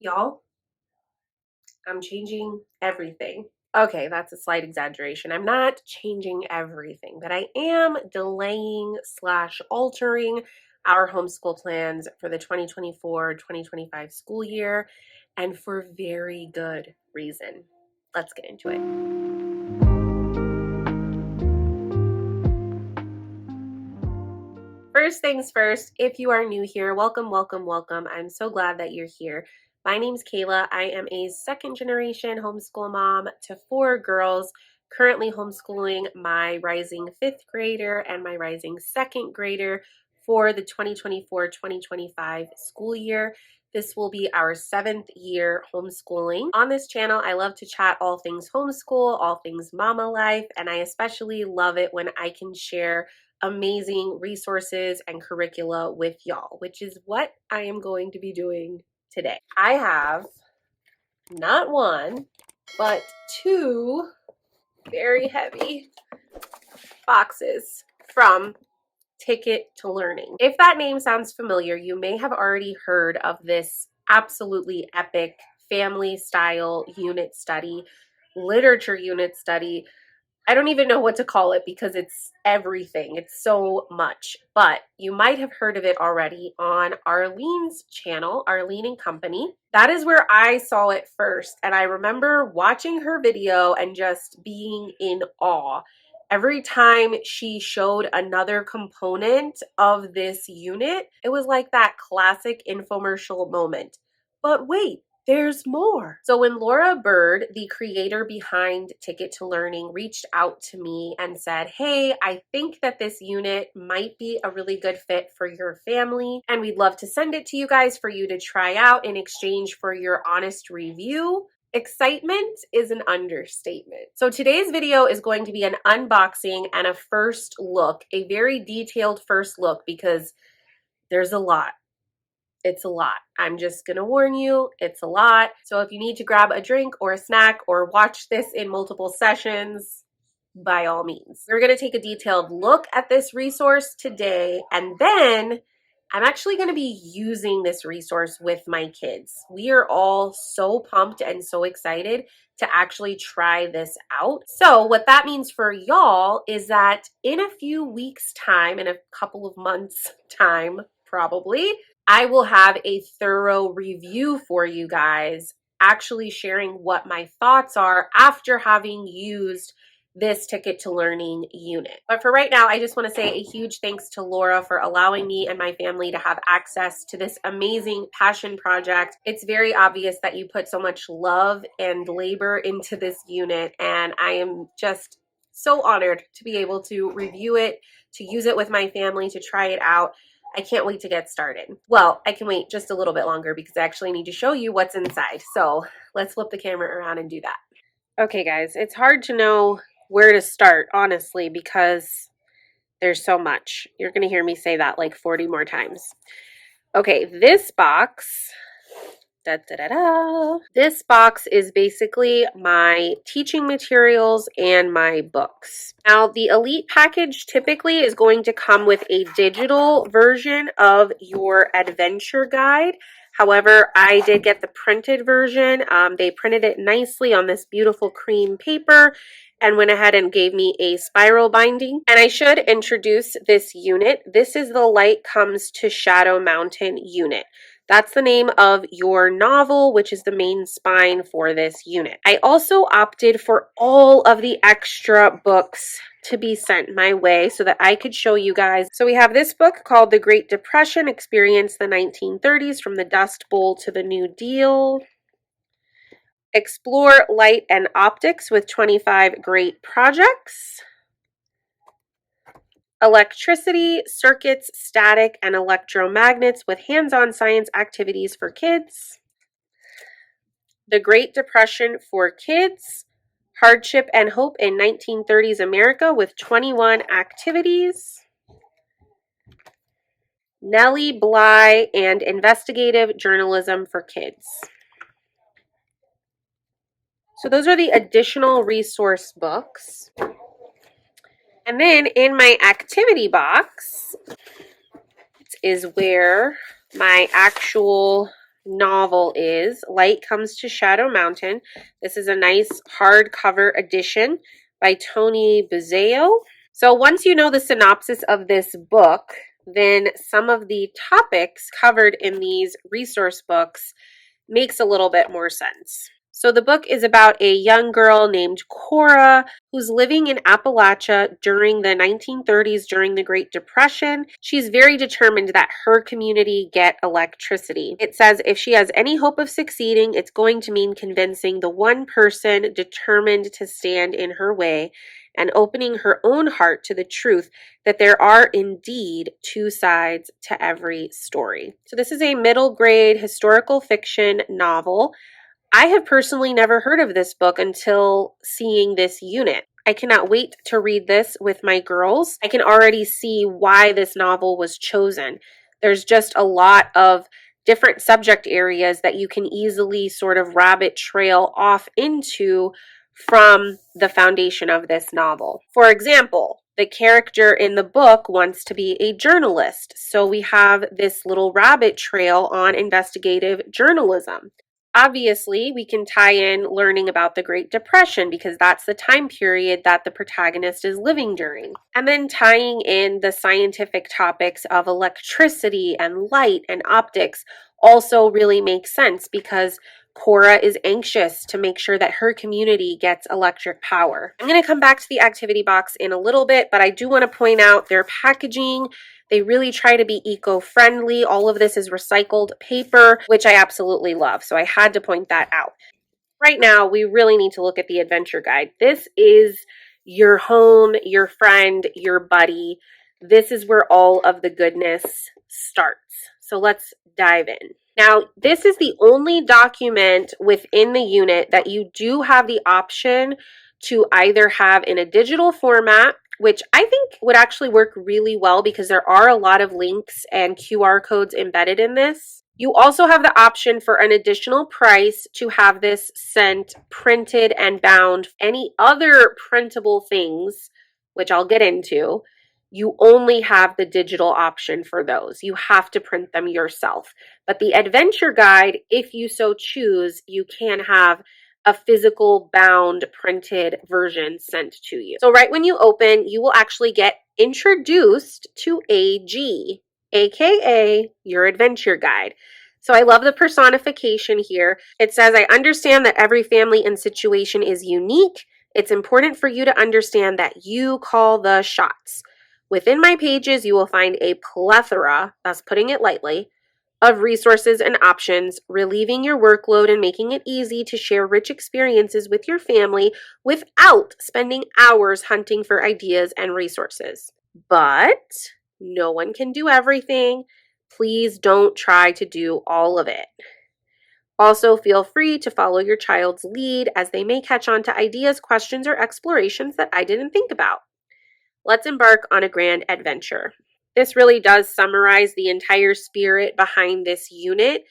Y'all, I'm changing everything. Okay, that's a slight exaggeration. I'm not changing everything, but I am delaying / altering our homeschool plans for the 2024-2025 school year, and for very good reason. Let's get into it. First things first, if you are new here, welcome, welcome, welcome. I'm so glad that you're here. My name's Kaela. I am a second generation homeschool mom to 4 girls, currently homeschooling my rising 5th grader and my rising 2nd grader for the 2024-2025 school year. This will be our 7th year homeschooling. On this channel, I love to chat all things homeschool, all things mama life, and I especially love it when I can share amazing resources and curricula with y'all, which is what I am going to be doing today. I have not one, but 2 very heavy boxes from Ticket to Learning. If that name sounds familiar, you may have already heard of this absolutely epic family style unit study, literature unit study. I don't even know what to call it because it's everything. It's so much. But you might have heard of it already on Arlene's channel, Arlene and Company. That is where I saw it first. And I remember watching her video and just being in awe. Every time she showed another component of this unit, it was like that classic infomercial moment. But wait, there's more. So when Laura Bird, the creator behind Ticket to Learning, reached out to me and said, hey, I think that this unit might be a really good fit for your family, and we'd love to send it to you guys for you to try out in exchange for your honest review, excitement is an understatement. So today's video is going to be an unboxing and a first look, a very detailed first look, because there's a lot. It's a lot. I'm just going to warn you, it's a lot. So if you need to grab a drink or a snack or watch this in multiple sessions, by all means. We're going to take a detailed look at this resource today, and then I'm actually going to be using this resource with my kids. We are all so pumped and so excited to actually try this out. So what that means for y'all is that in a few weeks' time, in a couple of months' time, probably, I will have a thorough review for you guys, actually sharing what my thoughts are after having used this Ticket to Learning unit. But for right now, I just want to say a huge thanks to Laura for allowing me and my family to have access to this amazing passion project. It's very obvious that you put so much love and labor into this unit, and I am just so honored to be able to review it, to use it with my family, to try it out. I can't wait to get started. Well, I can wait just a little bit longer because I actually need to show you what's inside. So let's flip the camera around and do that. Okay, guys, it's hard to know where to start, honestly, because there's so much. You're going to hear me say that like 40 more times. Okay, this box, this box is basically my teaching materials and my books. Now, the Elite package typically is going to come with a digital version of your adventure guide. However, I did get the printed version. They printed it nicely on this beautiful cream paper and went ahead and gave me a spiral binding. And I should introduce this unit. This is the Light Comes to Shadow Mountain unit. That's the name of your novel, which is the main spine for this unit. I also opted for all of the extra books to be sent my way so that I could show you guys. So we have this book called The Great Depression, Experience the 1930s from the Dust Bowl to the New Deal. Explore Light and Optics with 25 Great Projects. Electricity, Circuits, Static, and Electromagnets with Hands-on Science Activities for Kids. The Great Depression for Kids, Hardship and Hope in 1930s America with 21 activities. Nellie Bly and Investigative Journalism for Kids. So those are the additional resource books. And then in my activity box is where my actual novel is Light Comes to Shadow Mountain. This is a nice hardcover edition by Tony Buzzeo. So once you know the synopsis of this book, then some of the topics covered in these resource books makes a little bit more sense. So the book is about a young girl named Cora who's living in Appalachia during the 1930s during the Great Depression. She's very determined that her community get electricity. It says if she has any hope of succeeding, it's going to mean convincing the one person determined to stand in her way and opening her own heart to the truth that there are indeed two sides to every story. So this is a middle grade historical fiction novel. I have personally never heard of this book until seeing this unit. I cannot wait to read this with my girls. I can already see why this novel was chosen. There's just a lot of different subject areas that you can easily sort of rabbit trail off into from the foundation of this novel. For example, the character in the book wants to be a journalist, so we have this little rabbit trail on investigative journalism. Obviously, we can tie in learning about the Great Depression because that's the time period that the protagonist is living during. And then tying in the scientific topics of electricity and light and optics also really makes sense because Cora is anxious to make sure that her community gets electric power. I'm going to come back to the activity box in a little bit, but I do want to point out their packaging. They really try to be eco-friendly. All of this is recycled paper, which I absolutely love. So I had to point that out. Right now, we really need to look at the adventure guide. This is your home, your friend, your buddy. This is where all of the goodness starts. So let's dive in. Now, this is the only document within the unit that you do have the option to either have in a digital format, which I think would actually work really well because there are a lot of links and QR codes embedded in this. You also have the option for an additional price to have this sent printed and bound. Any other printable things, which I'll get into, you only have the digital option for those. You have to print them yourself. But the adventure guide, if you so choose, you can have a physical bound printed version sent to you. So right when you open, you will actually get introduced to AG, aka your adventure guide. So I love the personification here. It says, I understand that every family and situation is unique. It's important for you to understand that you call the shots. Within my pages, you will find a plethora, that's putting it lightly, of resources and options, relieving your workload and making it easy to share rich experiences with your family without spending hours hunting for ideas and resources. But no one can do everything. Please don't try to do all of it. Also, feel free to follow your child's lead as they may catch on to ideas, questions, or explorations that I didn't think about. Let's embark on a grand adventure. This really does summarize the entire spirit behind this unit.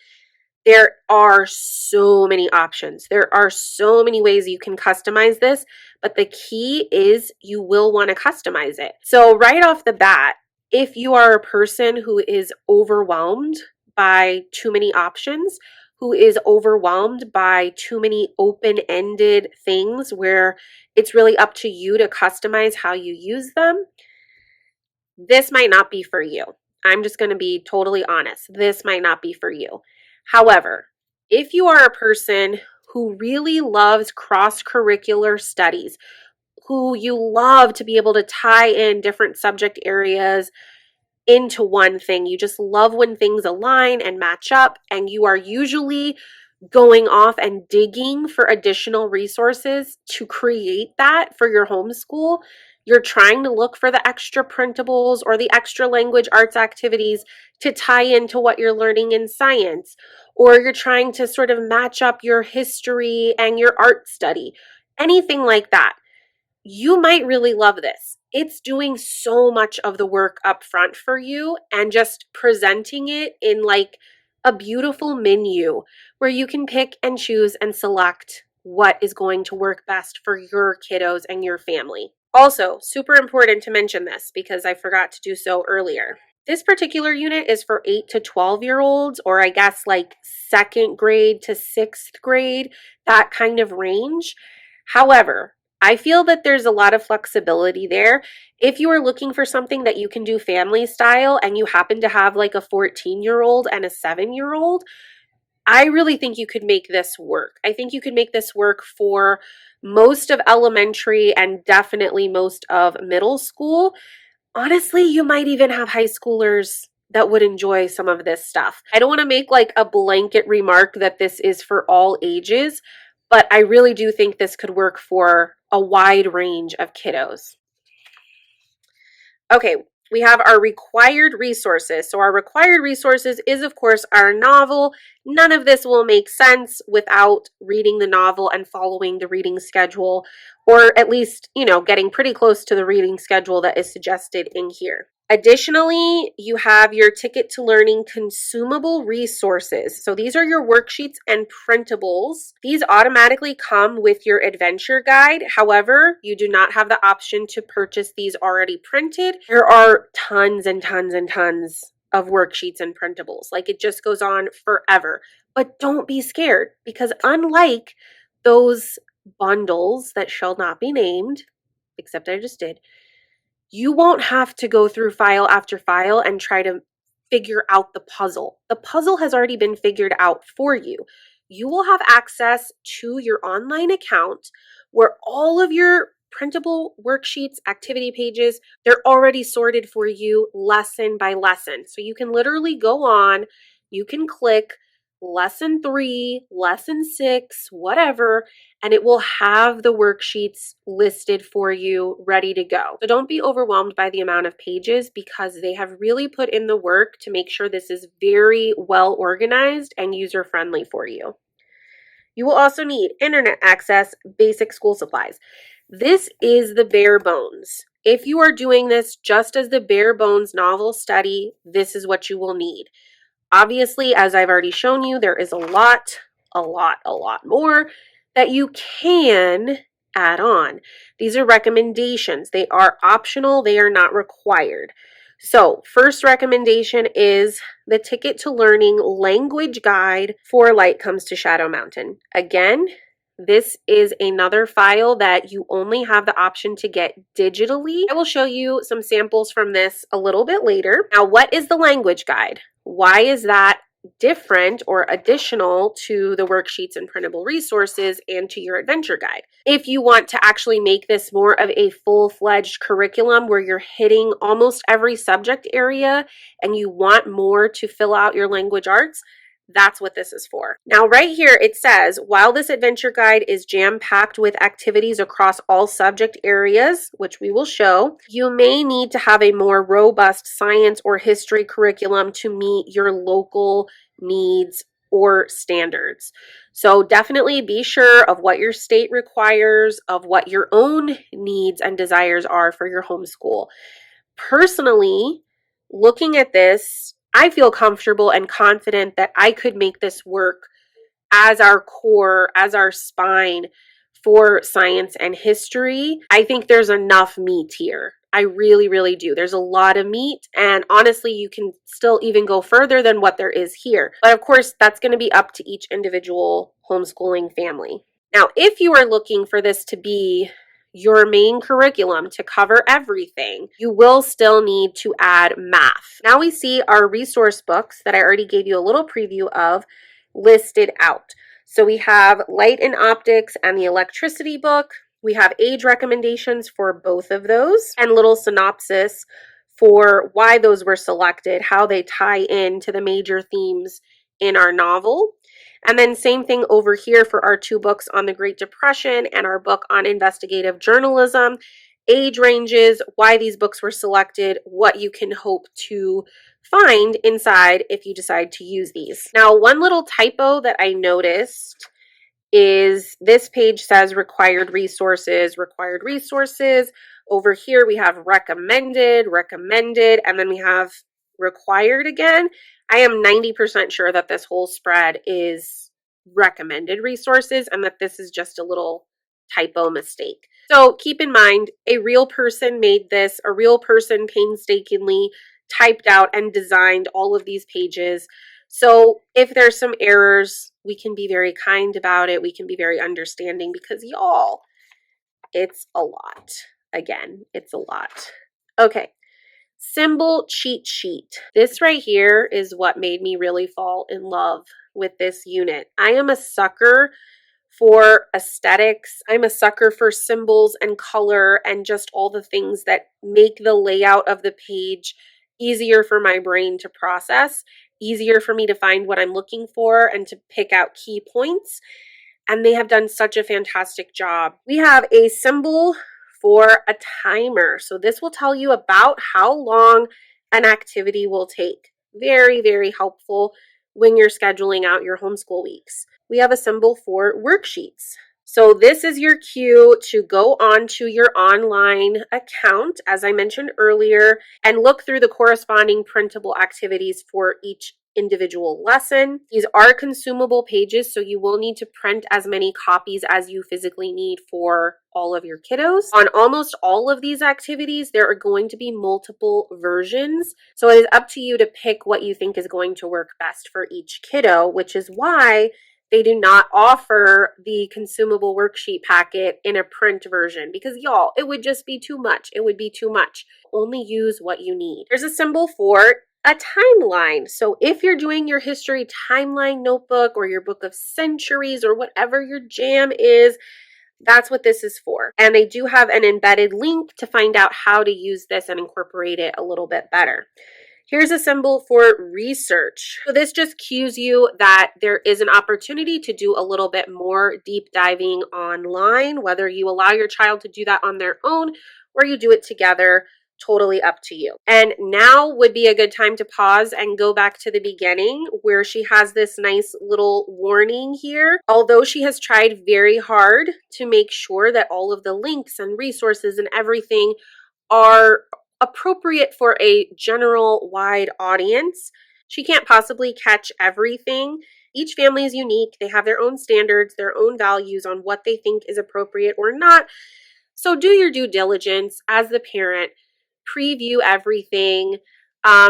There are so many options. There are so many ways you can customize this, but the key is you will want to customize it. So right off the bat, if you are a person who is overwhelmed by too many options, who is overwhelmed by too many open-ended things where it's really up to you to customize how you use them, this might not be for you. I'm just going to be totally honest. This might not be for you. However, if you are a person who really loves cross-curricular studies, who you love to be able to tie in different subject areas into one thing, you just love when things align and match up, and you are usually going off and digging for additional resources to create that for your homeschool. You're trying to look for the extra printables or the extra language arts activities to tie into what you're learning in science, or you're trying to sort of match up your history and your art study, anything like that. You might really love this. It's doing so much of the work up front for you and just presenting it in like a beautiful menu where you can pick and choose and select what is going to work best for your kiddos and your family. Also, super important to mention this because I forgot to do so earlier. This particular unit is for 8 to 12-year-olds, or I guess like second grade to sixth grade, that kind of range. However, I feel that there's a lot of flexibility there. If you are looking for something that you can do family style and you happen to have like a 14-year-old and a 7-year-old, I really think you could make this work. I think you could make this work for most of elementary and definitely most of middle school. Honestly, you might even have high schoolers that would enjoy some of this stuff. I don't want to make like a blanket remark that this is for all ages, but I really do think this could work for a wide range of kiddos. Okay, we have our required resources. So our required resources is, of course, our novel. None of this will make sense without reading the novel and following the reading schedule, or at least, getting pretty close to the reading schedule that is suggested in here. Additionally, you have your Ticket to Learning consumable resources. So these are your worksheets and printables. These automatically come with your adventure guide. However, you do not have the option to purchase these already printed. There are tons and tons and tons of worksheets and printables. Like, it just goes on forever. But don't be scared, because unlike those bundles that shall not be named, except I just did, you won't have to go through file after file and try to figure out the puzzle. The puzzle has already been figured out for you. You will have access to your online account where all of your printable worksheets, activity pages, they're already sorted for you lesson by lesson. So you can literally go on, you can click lesson 3, lesson 6, whatever, and it will have the worksheets listed for you ready to go. So don't be overwhelmed by the amount of pages, because they have really put in the work to make sure this is very well organized and user-friendly for you. You will also need internet access, basic school supplies. This is the bare bones. If you are doing this just as the bare bones novel study, this is what you will need. Obviously, as I've already shown you, there is a lot more that you can add on. These are recommendations. They are optional. They are not required. So, first recommendation is the Ticket to Learning language guide for Light Comes to Shadow Mountain. Again, this is another file that you only have the option to get digitally. I will show you some samples from this a little bit later. Now, what is the language guide? Why is that different or additional to the worksheets and printable resources and to your adventure guide? If you want to actually make this more of a full-fledged curriculum where you're hitting almost every subject area and you want more to fill out your language arts, that's what this is for. Now, right here it says, while this adventure guide is jam-packed with activities across all subject areas, which we will show, you may need to have a more robust science or history curriculum to meet your local needs or standards. So definitely be sure of what your state requires, of what your own needs and desires are for your homeschool. Personally, looking at this, I feel comfortable and confident that I could make this work as our core, as our spine for science and history. I think there's enough meat here. I really, really do. There's a lot of meat, and honestly, you can still even go further than what there is here. But of course, that's going to be up to each individual homeschooling family. Now, if you are looking for this to be your main curriculum to cover everything, you will still need to add math. Now we see our resource books that I already gave you a little preview of listed out. So we have light and optics and the electricity book. We have age recommendations for both of those and little synopsis for why those were selected, how they tie in to the major themes in our novel. And then same thing over here for our 2 books on the Great Depression and our book on investigative journalism, age ranges, why these books were selected, what you can hope to find inside if you decide to use these. Now, one little typo that I noticed is this page says required resources. Over here we have recommended, and then we have required again. I am 90% sure that this whole spread is recommended resources and that this is just a little typo mistake. So keep in mind, a real person made this, a real person painstakingly typed out and designed all of these pages. So if there's some errors, we can be very kind about it. We can be very understanding because y'all, it's a lot. Again, it's a lot. Okay. Symbol cheat sheet. This right here is what made me really fall in love with this unit. I am a sucker for aesthetics. I'm a sucker for symbols and color and just all the things that make the layout of the page easier for my brain to process, easier for me to find what I'm looking for and to pick out key points. And they have done such a fantastic job. We have a symbol for a timer. So this will tell you about how long an activity will take. Very, very helpful when you're scheduling out your homeschool weeks. We have a symbol for worksheets. So this is your cue to go on to your online account, as I mentioned earlier, and look through the corresponding printable activities for each individual lesson. These are consumable pages, so you will need to print as many copies as you physically need for all of your kiddos. On almost all of these activities, there are going to be multiple versions, so it is up to you to pick what you think is going to work best for each kiddo, which is why they do not offer the consumable worksheet packet in a print version because y'all, it would just be too much. It would be too much. Only use what you need. There's a symbol for a timeline. So if you're doing your history timeline notebook or your book of centuries or whatever your jam is, that's what this is for. And they do have an embedded link to find out how to use this and incorporate it a little bit better. Here's a symbol for research. So this just cues you that there is an opportunity to do a little bit more deep diving online, whether you allow your child to do that on their own or you do it together. Totally up to you. And now would be a good time to pause and go back to the beginning where she has this nice little warning here. Although she has tried very hard to make sure that all of the links and resources and everything are appropriate for a general wide audience, she can't possibly catch everything. Each family is unique. They have their own standards, their own values on what they think is appropriate or not. So do your due diligence as the parent. Preview everything,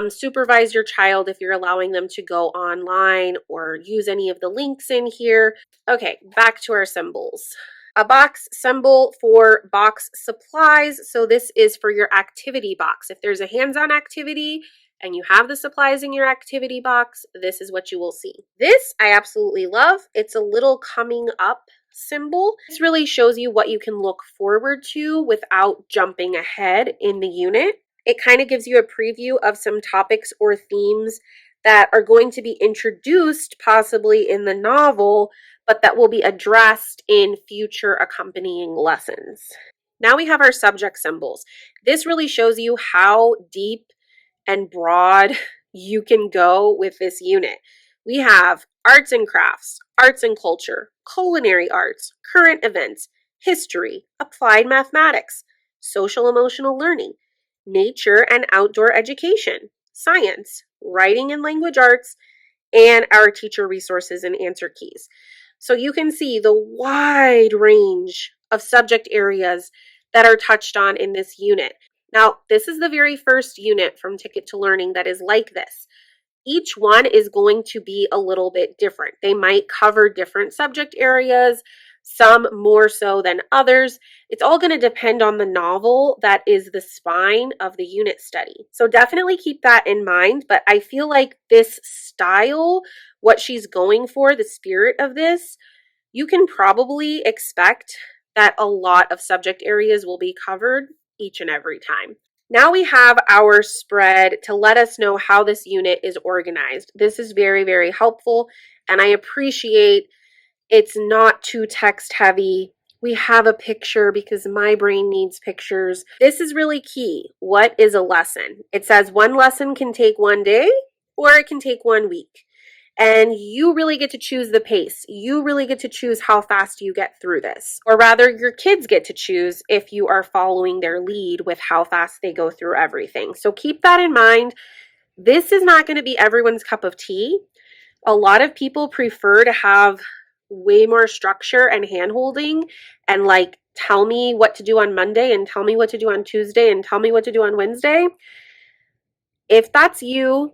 supervise your child if you're allowing them to go online or use any of the links in here. Okay, back to our symbols. A box symbol for box supplies. So this is for your activity box. If there's a hands-on activity and you have the supplies in your activity box, this is what you will see. This I absolutely love. It's a little coming up symbol. This really shows you what you can look forward to without jumping ahead in the unit. It kind of gives you a preview of some topics or themes that are going to be introduced possibly in the novel, but that will be addressed in future accompanying lessons. Now we have our subject symbols. This really shows you how deep and broad you can go with this unit. We have arts and crafts, arts and culture, culinary arts, current events, history, applied mathematics, social emotional learning, nature and outdoor education, science, writing and language arts, and our teacher resources and answer keys. So you can see the wide range of subject areas that are touched on in this unit. Now, this is the very first unit from Ticket to Learning that is like this. Each one is going to be a little bit different. They might cover different subject areas, some more so than others. It's all going to depend on the novel that is the spine of the unit study. So definitely keep that in mind, but I feel like this style, what she's going for, the spirit of this, you can probably expect that a lot of subject areas will be covered each and every time. Now we have our spread to let us know how this unit is organized. This is very, very helpful, and I appreciate it's not too text heavy. We have a picture because my brain needs pictures. This is really key. What is a lesson? It says one lesson can take one day or it can take 1 week. And you really get to choose the pace. You really get to choose how fast you get through this. Or rather, your kids get to choose if you are following their lead with how fast they go through everything. So keep that in mind. This is not going to be everyone's cup of tea. A lot of people prefer to have way more structure and hand-holding and like tell me what to do on Monday and tell me what to do on Tuesday and tell me what to do on Wednesday. If that's you,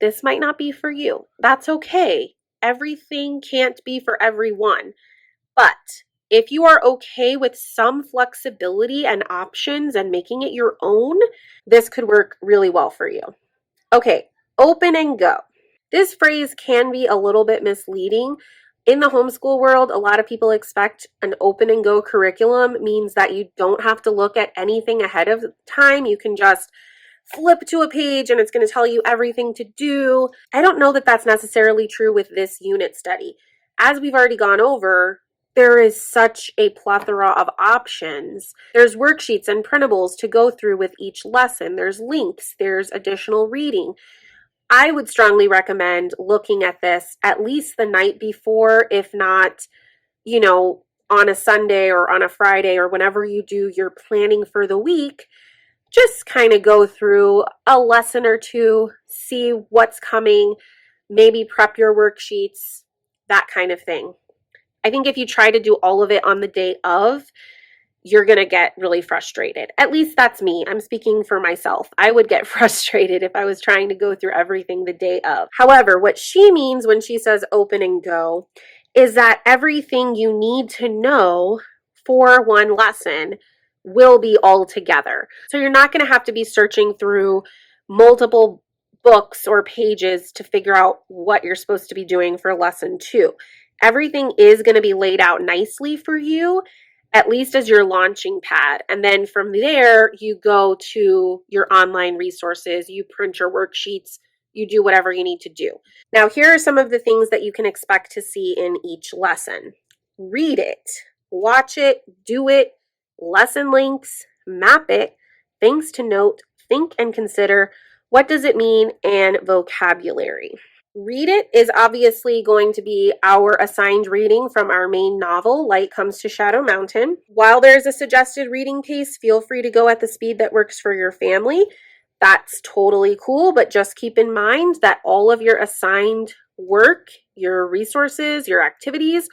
this might not be for you. That's okay. Everything can't be for everyone. But if you are okay with some flexibility and options and making it your own, this could work really well for you. Okay, open and go. This phrase can be a little bit misleading. In the homeschool world, a lot of people expect an open and go curriculum means that you don't have to look at anything ahead of time. You can just flip to a page and it's going to tell you everything to do. I don't know that that's necessarily true with this unit study. As we've already gone over, there is such a plethora of options. There's worksheets and printables to go through with each lesson. There's links, there's additional reading. I would strongly recommend looking at this at least the night before, if not, on a Sunday or on a Friday or whenever you do your planning for the week. Just kind of go through a lesson or two, see what's coming, maybe prep your worksheets, that kind of thing. I think if you try to do all of it on the day of, you're going to get really frustrated. At least that's me. I'm speaking for myself. I would get frustrated if I was trying to go through everything the day of. However, what she means when she says open and go is that everything you need to know for one lesson will be all together. So you're not going to have to be searching through multiple books or pages to figure out what you're supposed to be doing for lesson 2. Everything is going to be laid out nicely for you, at least as your launching pad. And then from there, you go to your online resources, you print your worksheets, you do whatever you need to do. Now, here are some of the things that you can expect to see in each lesson. Read it, watch it, do it, lesson links, map it, things to note, think and consider, what does it mean, and vocabulary. Read it is obviously going to be our assigned reading from our main novel, Light Comes to Shadow Mountain. While there's a suggested reading pace, feel free to go at the speed that works for your family. That's totally cool, but just keep in mind that all of your assigned work, your resources, your activities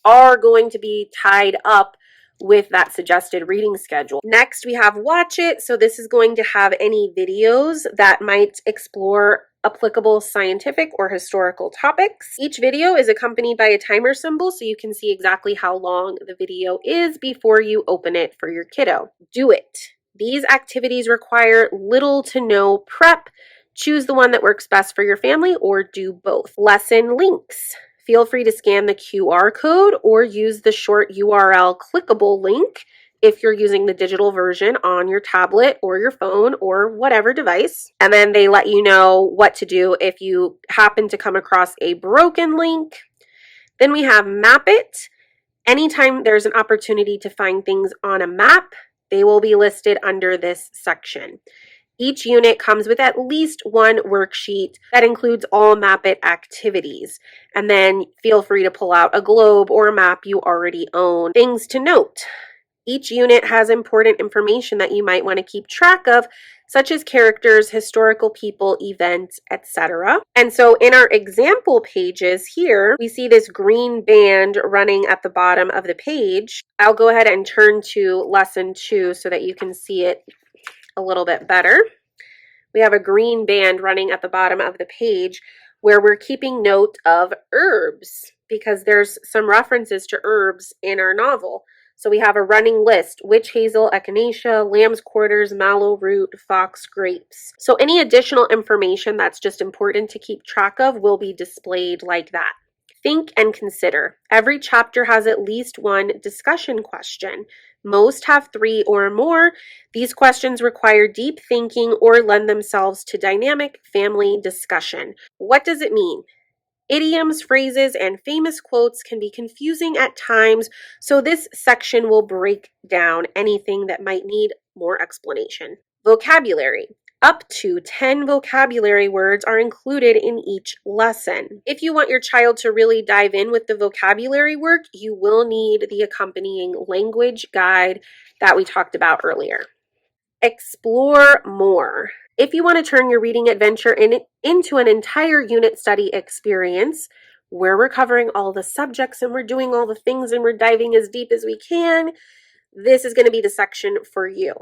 are going to be tied up with that suggested reading schedule. Next, we have Watch It. So this is going to have any videos that might explore applicable scientific or historical topics. Each video is accompanied by a timer symbol so you can see exactly how long the video is before you open it for your kiddo. Do it. These activities require little to no prep. Choose the one that works best for your family or do both. Lesson links. Feel free to scan the QR code or use the short URL clickable link if you're using the digital version on your tablet or your phone or whatever device. And then they let you know what to do if you happen to come across a broken link. Then we have Map It. Anytime there's an opportunity to find things on a map, they will be listed under this section. Each unit comes with at least one worksheet that includes all Map It activities. And then feel free to pull out a globe or a map you already own. Things to note. Each unit has important information that you might want to keep track of, such as characters, historical people, events, etc. And so in our example pages here, we see this green band running at the bottom of the page. I'll go ahead and turn to lesson 2 so that you can see it a little bit better. We have a green band running at the bottom of the page where we're keeping note of herbs because there's some references to herbs in our novel. So we have a running list: witch hazel, echinacea, lamb's quarters, mallow root, fox grapes. So any additional information that's just important to keep track of will be displayed like that. Think and consider. Every chapter has at least one discussion question. Most have 3 or more. These questions require deep thinking or lend themselves to dynamic family discussion. What does it mean? Idioms, phrases, and famous quotes can be confusing at times, so this section will break down anything that might need more explanation. Vocabulary. Up to 10 vocabulary words are included in each lesson. If you want your child to really dive in with the vocabulary work, you will need the accompanying language guide that we talked about earlier. Explore more. If you want to turn your reading adventure into an entire unit study experience, where we're covering all the subjects and we're doing all the things and we're diving as deep as we can, this is going to be the section for you.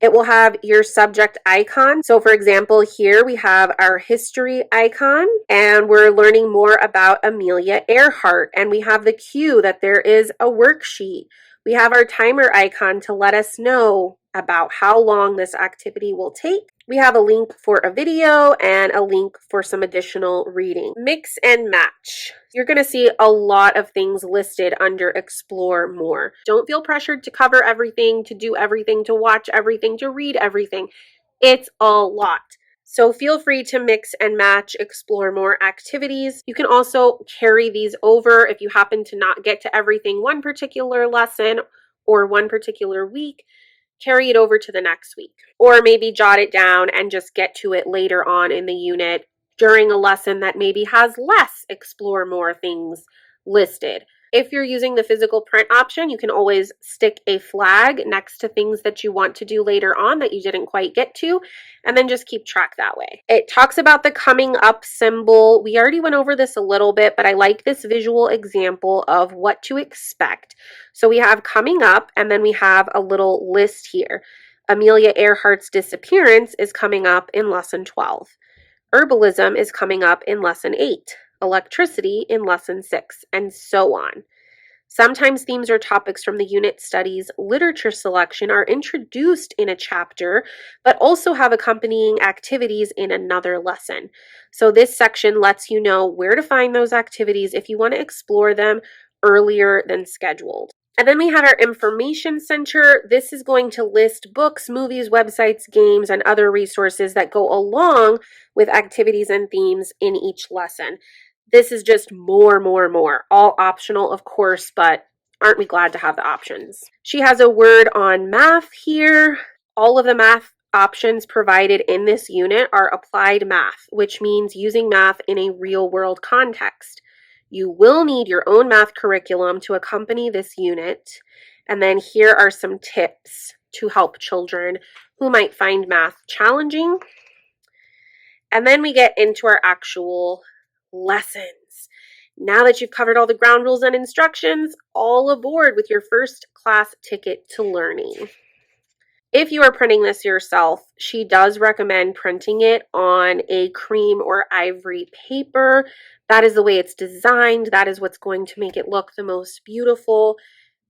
It will have your subject icon. So for example, here we have our history icon, and we're learning more about Amelia Earhart, and we have the cue that there is a worksheet. We have our timer icon to let us know about how long this activity will take. We have a link for a video and a link for some additional reading. Mix and match. You're going to see a lot of things listed under Explore More. Don't feel pressured to cover everything, to do everything, to watch everything, to read everything. It's a lot. So feel free to mix and match, explore more activities. You can also carry these over if you happen to not get to everything one particular lesson or one particular week. Carry it over to the next week, or maybe jot it down and just get to it later on in the unit during a lesson that maybe has less explore more things listed. If you're using the physical print option, you can always stick a flag next to things that you want to do later on that you didn't quite get to, and then just keep track that way. It talks about the coming up symbol. We already went over this a little bit, but I like this visual example of what to expect. So we have coming up, and then we have a little list here. Amelia Earhart's disappearance is coming up in lesson 12. Herbalism is coming up in lesson 8. Electricity in lesson 6, and so on. Sometimes themes or topics from the unit studies literature selection are introduced in a chapter, but also have accompanying activities in another lesson. So this section lets you know where to find those activities if you want to explore them earlier than scheduled. And then we have our information center. This is going to list books, movies, websites, games, and other resources that go along with activities and themes in each lesson. This is just more. All optional, of course, but aren't we glad to have the options? She has a word on math here. All of the math options provided in this unit are applied math, which means using math in a real-world context. You will need your own math curriculum to accompany this unit. And then here are some tips to help children who might find math challenging. And then we get into our actual lessons. Now that you've covered all the ground rules and instructions, all aboard with your first class ticket to learning. If you are printing this yourself, she does recommend printing it on a cream or ivory paper. That is the way it's designed. That is what's going to make it look the most beautiful,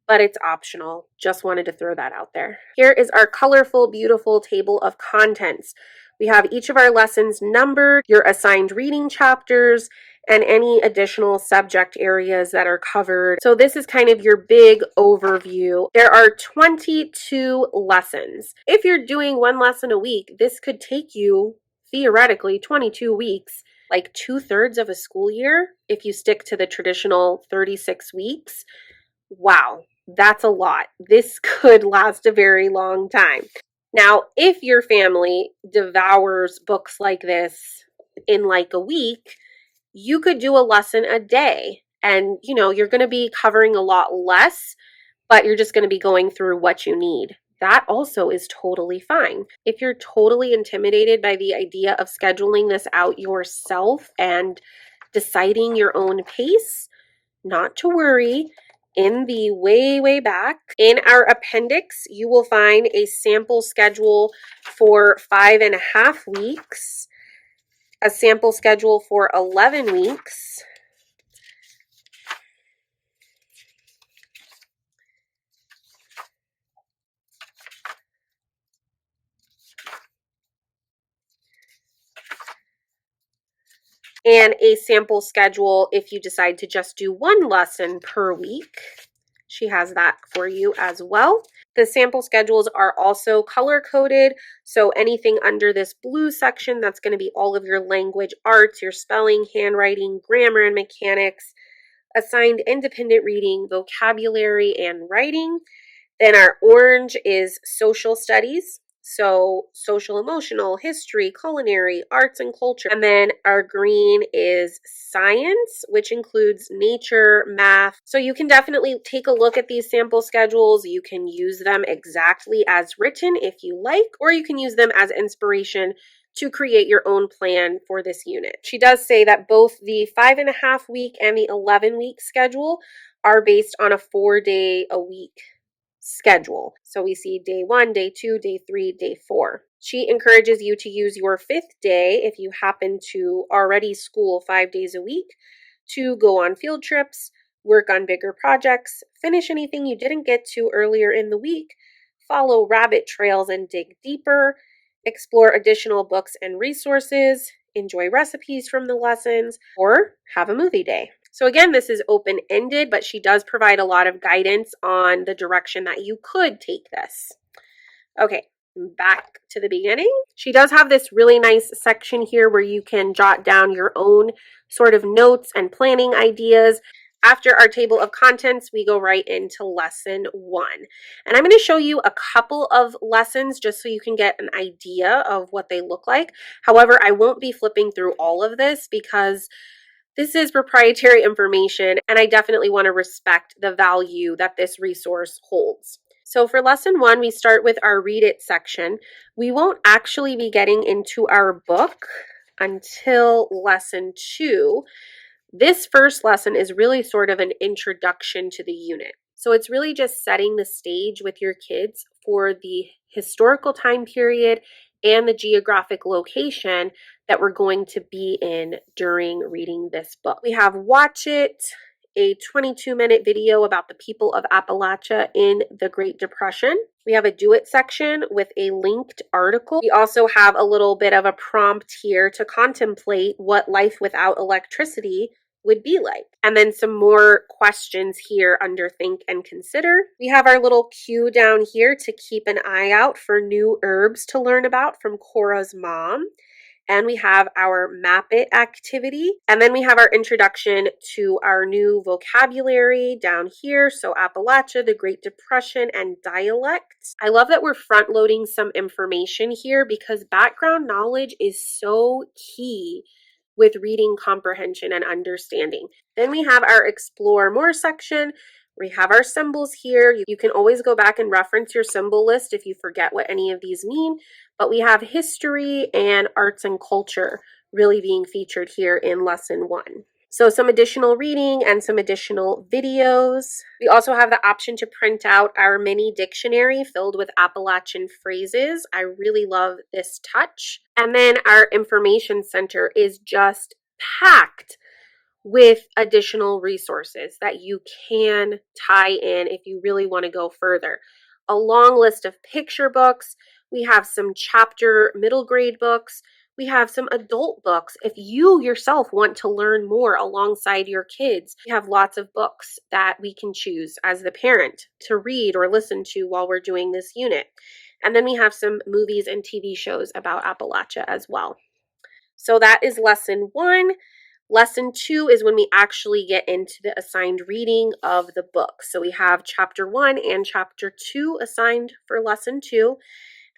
but it's optional. Just wanted to throw that out there. Here is our colorful, beautiful table of contents. We have each of our lessons numbered, your assigned reading chapters, and any additional subject areas that are covered. So this is kind of your big overview. There are 22 lessons. If you're doing one lesson a week, this could take you theoretically 22 weeks, like 2/3 of a school year, if you stick to the traditional 36 weeks. Wow, that's a lot. This could last a very long time. Now, if your family devours books like this in like a week, you could do a lesson a day, and you're going to be covering a lot less, but you're just going to be going through what you need. That also is totally fine. If you're totally intimidated by the idea of scheduling this out yourself and deciding your own pace, not to worry. In the way back in our appendix, you will find a sample schedule for 5.5 weeks, a sample schedule for 11 weeks, and a sample schedule if you decide to just do one lesson per week. She has that for you as well. The sample schedules are also color-coded, so anything under this blue section, that's going to be all of your language arts, your spelling, handwriting, grammar and mechanics, assigned independent reading, vocabulary, and writing. Then our orange is social studies, so social emotional, history, culinary, arts and culture. And then our green is science, which includes nature, math. So you can definitely take a look at these sample schedules. You can use them exactly as written if you like, or you can use them as inspiration to create your own plan for this unit. She does say that both the 5.5 week and the 11 week schedule are based on a 4-day a week schedule. So we see day 1, day 2, day 3, day 4. She encourages you to use your 5th day, if you happen to already school 5 days a week, to go on field trips, work on bigger projects, finish anything you didn't get to earlier in the week, follow rabbit trails and dig deeper, explore additional books and resources, enjoy recipes from the lessons, or have a movie day. So again, this is open-ended, but she does provide a lot of guidance on the direction that you could take this. Okay, back to the beginning. She does have this really nice section here where you can jot down your own sort of notes and planning ideas. After our table of contents, we go right into lesson 1. And I'm going to show you a couple of lessons just so you can get an idea of what they look like. However, I won't be flipping through all of this because this is proprietary information, and I definitely want to respect the value that this resource holds. So for lesson 1, we start with our read it section. We won't actually be getting into our book until lesson 2. This first lesson is really sort of an introduction to the unit. So it's really just setting the stage with your kids for the historical time period and the geographic location that we're going to be in during reading this book. We have Watch It, a 22-minute video about the people of Appalachia in the Great Depression. We have a Do It section with a linked article. We also have a little bit of a prompt here to contemplate what life without electricity would be like. And then some more questions here under Think and Consider. We have our little cue down here to keep an eye out for new herbs to learn about from Cora's mom. And we have our Map It activity. And then we have our introduction to our new vocabulary down here. So Appalachia, the Great Depression, and dialects. I love that we're front loading some information here because background knowledge is so key with reading comprehension and understanding. Then we have our Explore More section. We have our symbols here. You can always go back and reference your symbol list if you forget what any of these mean. But we have history and arts and culture really being featured here in lesson 1. So some additional reading and some additional videos. We also have the option to print out our mini dictionary filled with Appalachian phrases. I really love this touch. And then our information center is just packed with additional resources that you can tie in if you really want to go further. A long list of picture books. We have some chapter middle grade books. We have some adult books. If you yourself want to learn more alongside your kids, we have lots of books that we can choose as the parent to read or listen to while we're doing this unit. And then we have some movies and TV shows about Appalachia as well. So that is lesson 1. Lesson 2 is when we actually get into the assigned reading of the book. So we have chapter 1 and chapter 2 assigned for lesson 2,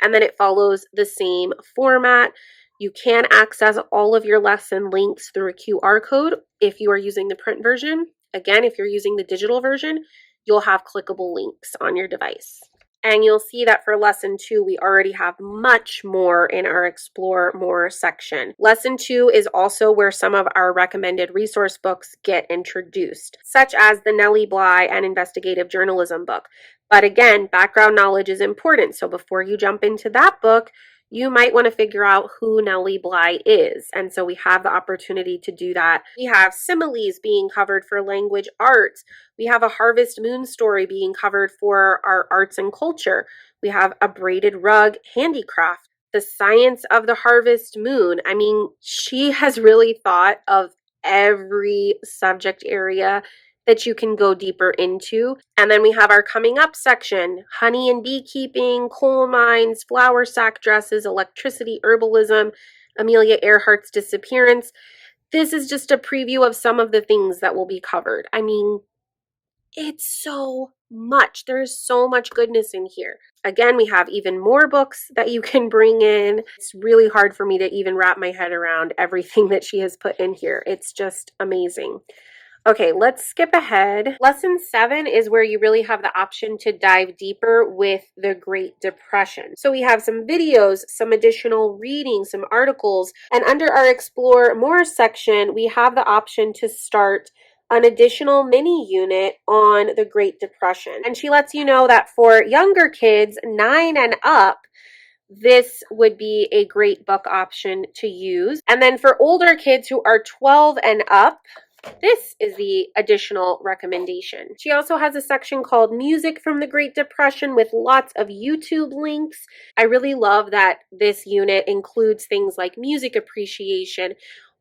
and then it follows the same format. You can access all of your lesson links through a QR code if you are using the print version. Again, if you're using the digital version, you'll have clickable links on your device. And you'll see that for lesson 2, we already have much more in our Explore More section. Lesson 2 is also where some of our recommended resource books get introduced, such as the Nellie Bly and Investigative Journalism book. But again, background knowledge is important. So before you jump into that book, you might want to figure out who Nellie Bly is. And so we have the opportunity to do that. We have similes being covered for language arts. We have a Harvest Moon story being covered for our arts and culture. We have a braided rug handicraft. The science of the harvest moon. I mean, she has really thought of every subject area that you can go deeper into. And then we have our coming up section: honey and beekeeping, coal mines, flower sack dresses, electricity, herbalism, Amelia Earhart's disappearance. This is just a preview of some of the things that will be covered. I mean, it's so much. There's so much goodness in here. Again, we have even more books that you can bring in. It's really hard for me to even wrap my head around everything that she has put in here. It's just amazing. Okay, let's skip ahead. Lesson 7 is where you really have the option to dive deeper with the Great Depression. So we have some videos, some additional reading, some articles, and under our Explore More section, we have the option to start an additional mini unit on the Great Depression. And she lets you know that for younger kids, 9 and up, this would be a great book option to use. And then for older kids who are 12 and up, this is the additional recommendation. She also has a section called Music from the Great Depression with lots of YouTube links. I really love that this unit includes things like music appreciation,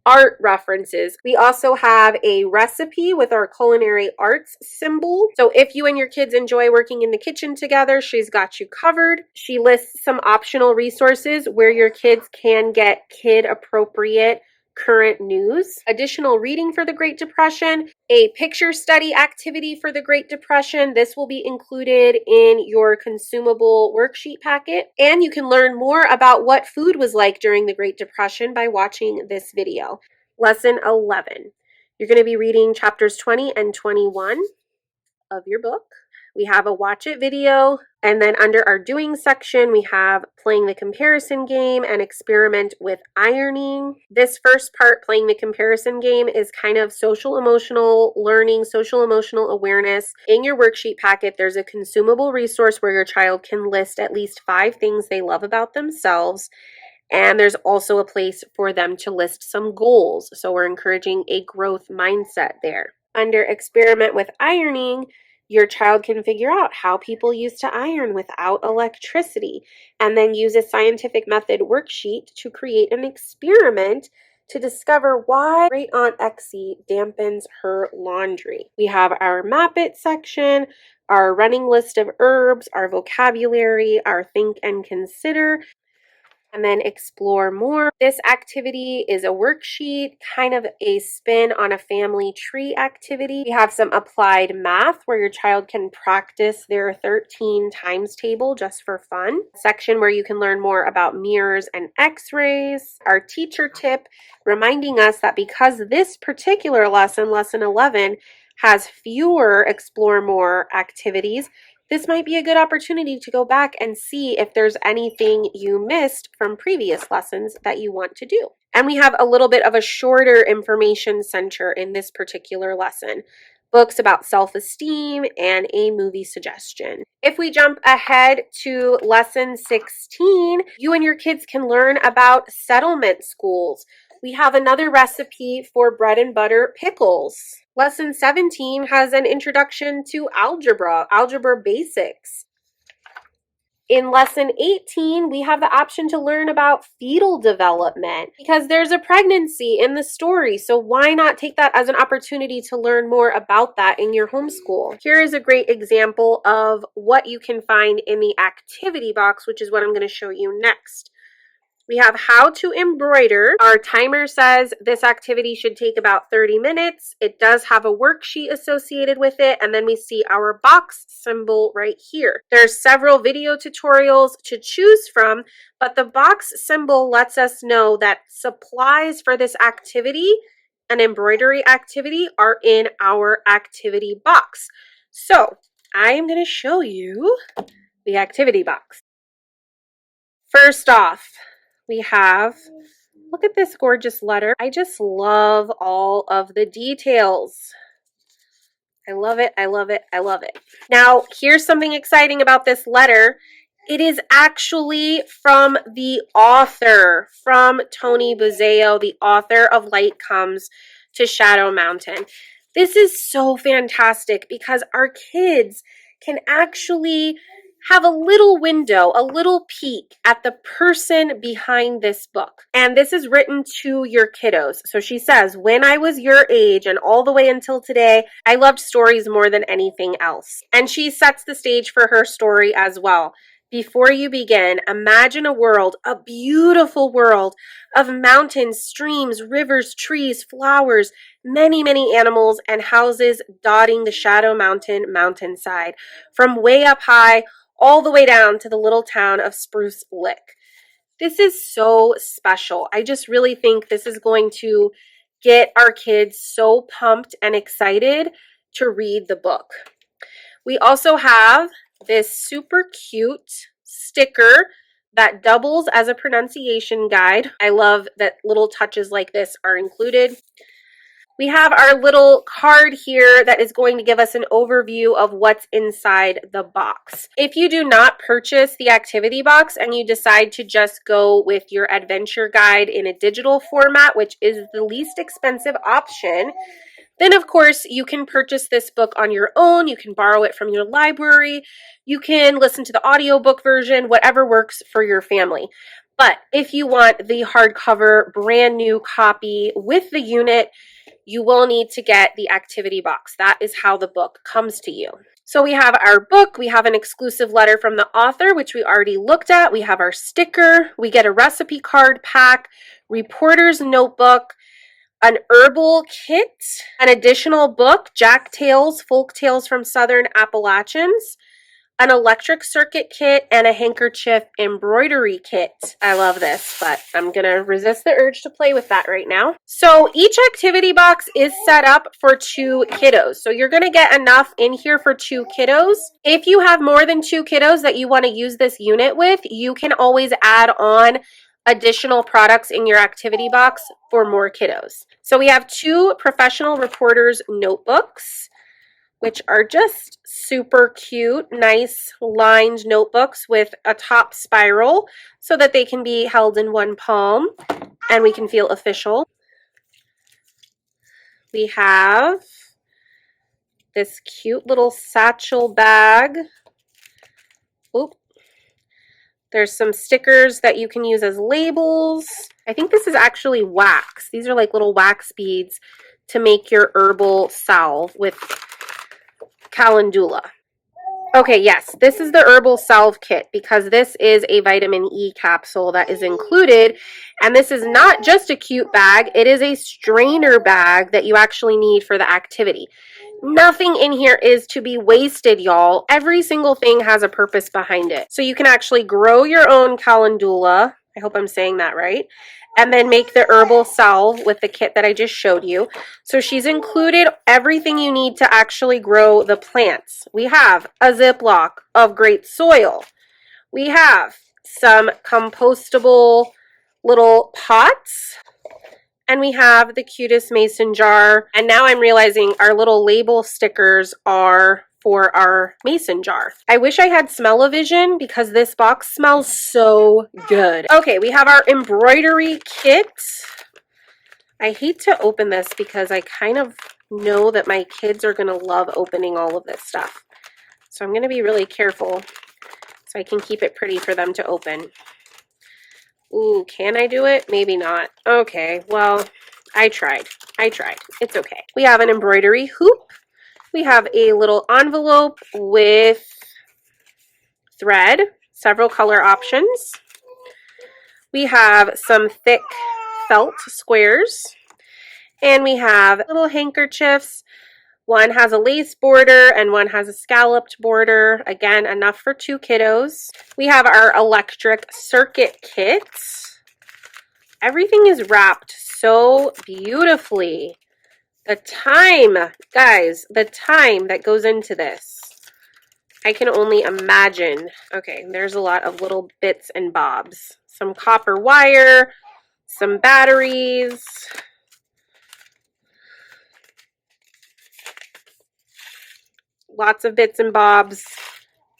art references. We also have a recipe with our culinary arts symbol. So if you and your kids enjoy working in the kitchen together, she's got you covered. She lists some optional resources where your kids can get kid appropriate current news, additional reading for the Great Depression, a picture study activity for the Great Depression. This will be included in your consumable worksheet packet. And you can learn more about what food was like during the Great Depression by watching this video. Lesson 11. You're going to be reading chapters 20 and 21 of your book. We have a watch it video, and then under our doing section, we have playing the comparison game and experiment with ironing. This first part, playing the comparison game, is kind of social emotional learning, social emotional awareness. In your worksheet packet, there's a consumable resource where your child can list at least 5 things they love about themselves. And there's also a place for them to list some goals. So we're encouraging a growth mindset there. Under experiment with ironing, your child can figure out how people used to iron without electricity, and then use a scientific method worksheet to create an experiment to discover why Great Aunt Exie dampens her laundry. We have our Map It section, our running list of herbs, our vocabulary, our think and consider, and then explore more. This activity is a worksheet, kind of a spin on a family tree activity. We have some applied math where your child can practice their 13 times table just for fun. A section where you can learn more about mirrors and x-rays. Our teacher tip reminding us that because this particular lesson, lesson 11, has fewer explore more activities, this might be a good opportunity to go back and see if there's anything you missed from previous lessons that you want to do. And we have a little bit of a shorter information center in this particular lesson. Books about self-esteem and a movie suggestion. If we jump ahead to lesson 16, you and your kids can learn about settlement schools. We have another recipe for bread and butter pickles. Lesson 17 has an introduction to algebra basics. In lesson 18, we have the option to learn about fetal development because there's a pregnancy in the story. So why not take that as an opportunity to learn more about that in your homeschool? Here is a great example of what you can find in the activity box, which is what I'm going to show you next. We have how to embroider. Our timer says this activity should take about 30 minutes. It does have a worksheet associated with it, and then we see our box symbol right here. There's several video tutorials to choose from, but the box symbol lets us know that supplies for this activity, an embroidery activity, are in our activity box. So I am going to show you the activity box. First off, we have, look at this gorgeous letter. I just love all of the details. I love it, I love it, I love it. Now, here's something exciting about this letter. It is actually from the author, from Tony Buzzeo, the author of Light Comes to Shadow Mountain. This is so fantastic because our kids can actually have a little window, a little peek at the person behind this book. And this is written to your kiddos. So she says, when I was your age and all the way until today, I loved stories more than anything else. And she sets the stage for her story as well. Before you begin, imagine a world, a beautiful world of mountains, streams, rivers, trees, flowers, many, many animals, and houses dotting the Shadow Mountain mountainside. From way up high, all the way down to the little town of Spruce Lick. This is so special. I just really think this is going to get our kids so pumped and excited to read the book. We also have this super cute sticker that doubles as a pronunciation guide. I love that little touches like this are included. We have our little card here that is going to give us an overview of what's inside the box. If you do not purchase the activity box and you decide to just go with your adventure guide in a digital format, which is the least expensive option, then of course you can purchase this book on your own. You can borrow it from your library. You can listen to the audiobook version, whatever works for your family. But if you want the hardcover brand new copy with the unit, you will need to get the activity box. That is how the book comes to you. So we have our book, we have an exclusive letter from the author, which we already looked at. We have our sticker, we get a recipe card pack, reporter's notebook, an herbal kit, an additional book, Jack Tales, Folk Tales from Southern Appalachians, an electric circuit kit, and a handkerchief embroidery kit. I love this, but I'm gonna resist the urge to play with that right now. So each activity box is set up for 2 kiddos. So you're gonna get enough in here for 2 kiddos. If you have more than 2 kiddos that you wanna use this unit with, you can always add on additional products in your activity box for more kiddos. So we have 2 professional reporters notebooks, which are just super cute, nice lined notebooks with a top spiral so that they can be held in one palm and we can feel official. We have this cute little satchel bag. Oop. There's some stickers that you can use as labels. I think this is actually wax. These are like little wax beads to make your herbal salve with calendula. Okay, yes, this is the herbal salve kit because this is a vitamin E capsule that is included. And this is not just a cute bag, it is a strainer bag that you actually need for the activity. Nothing in here is to be wasted, y'all. Every single thing has a purpose behind it. So you can actually grow your own calendula. I hope I'm saying that right. And then make the herbal salve with the kit that I just showed you. So she's included everything you need to actually grow the plants. We have a Ziploc of great soil. We have some compostable little pots. And we have the cutest mason jar. And now I'm realizing our little label stickers are for our mason jar. I wish I had smell-o-vision because this box smells so good. Okay, we have our embroidery kit. I hate to open this because I kind of know that my kids are going to love opening all of this stuff. So I'm going to be really careful so I can keep it pretty for them to open. Ooh, can I do it? Maybe not. Okay, well, I tried. It's okay. We have an embroidery hoop. We have a little envelope with thread, several color options. We have some thick felt squares. And we have little handkerchiefs. One has a lace border and one has a scalloped border. Again, enough for 2 kiddos. We have our electric circuit kit. Everything is wrapped so beautifully. The time, guys, the time that goes into this, I can only imagine. Okay, there's a lot of little bits and bobs. Some copper wire, some batteries. Lots of bits and bobs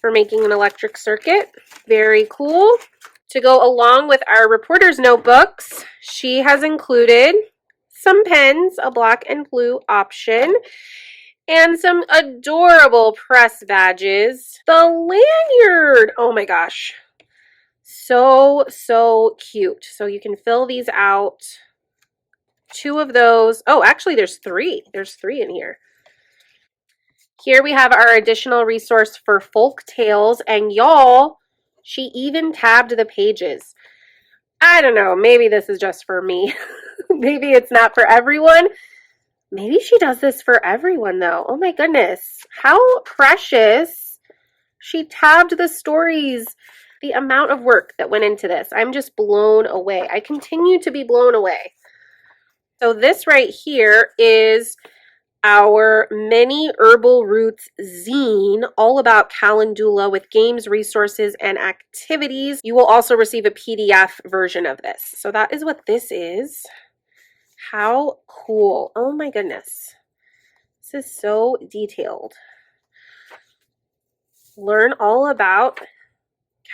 for making an electric circuit. Very cool. To go along with our reporter's notebooks, she has included some pens, a black and blue option, and some adorable press badges. The lanyard! Oh my gosh. So cute. So you can fill these out. 2 of those. Oh, actually there's 3. There's 3 in here. Here we have our additional resource for folk tales, and y'all, she even tabbed the pages. I don't know, maybe this is just for me. Maybe it's not for everyone. Maybe she does this for everyone though. Oh my goodness, how precious. She tabbed the stories. The amount of work that went into this. I'm just blown away. I continue to be blown away. So this right here is our mini herbal roots zine, all about calendula with games, resources, and activities. You will also receive a PDF version of this. So that is what this is. How cool. Oh my goodness. This is so detailed. Learn all about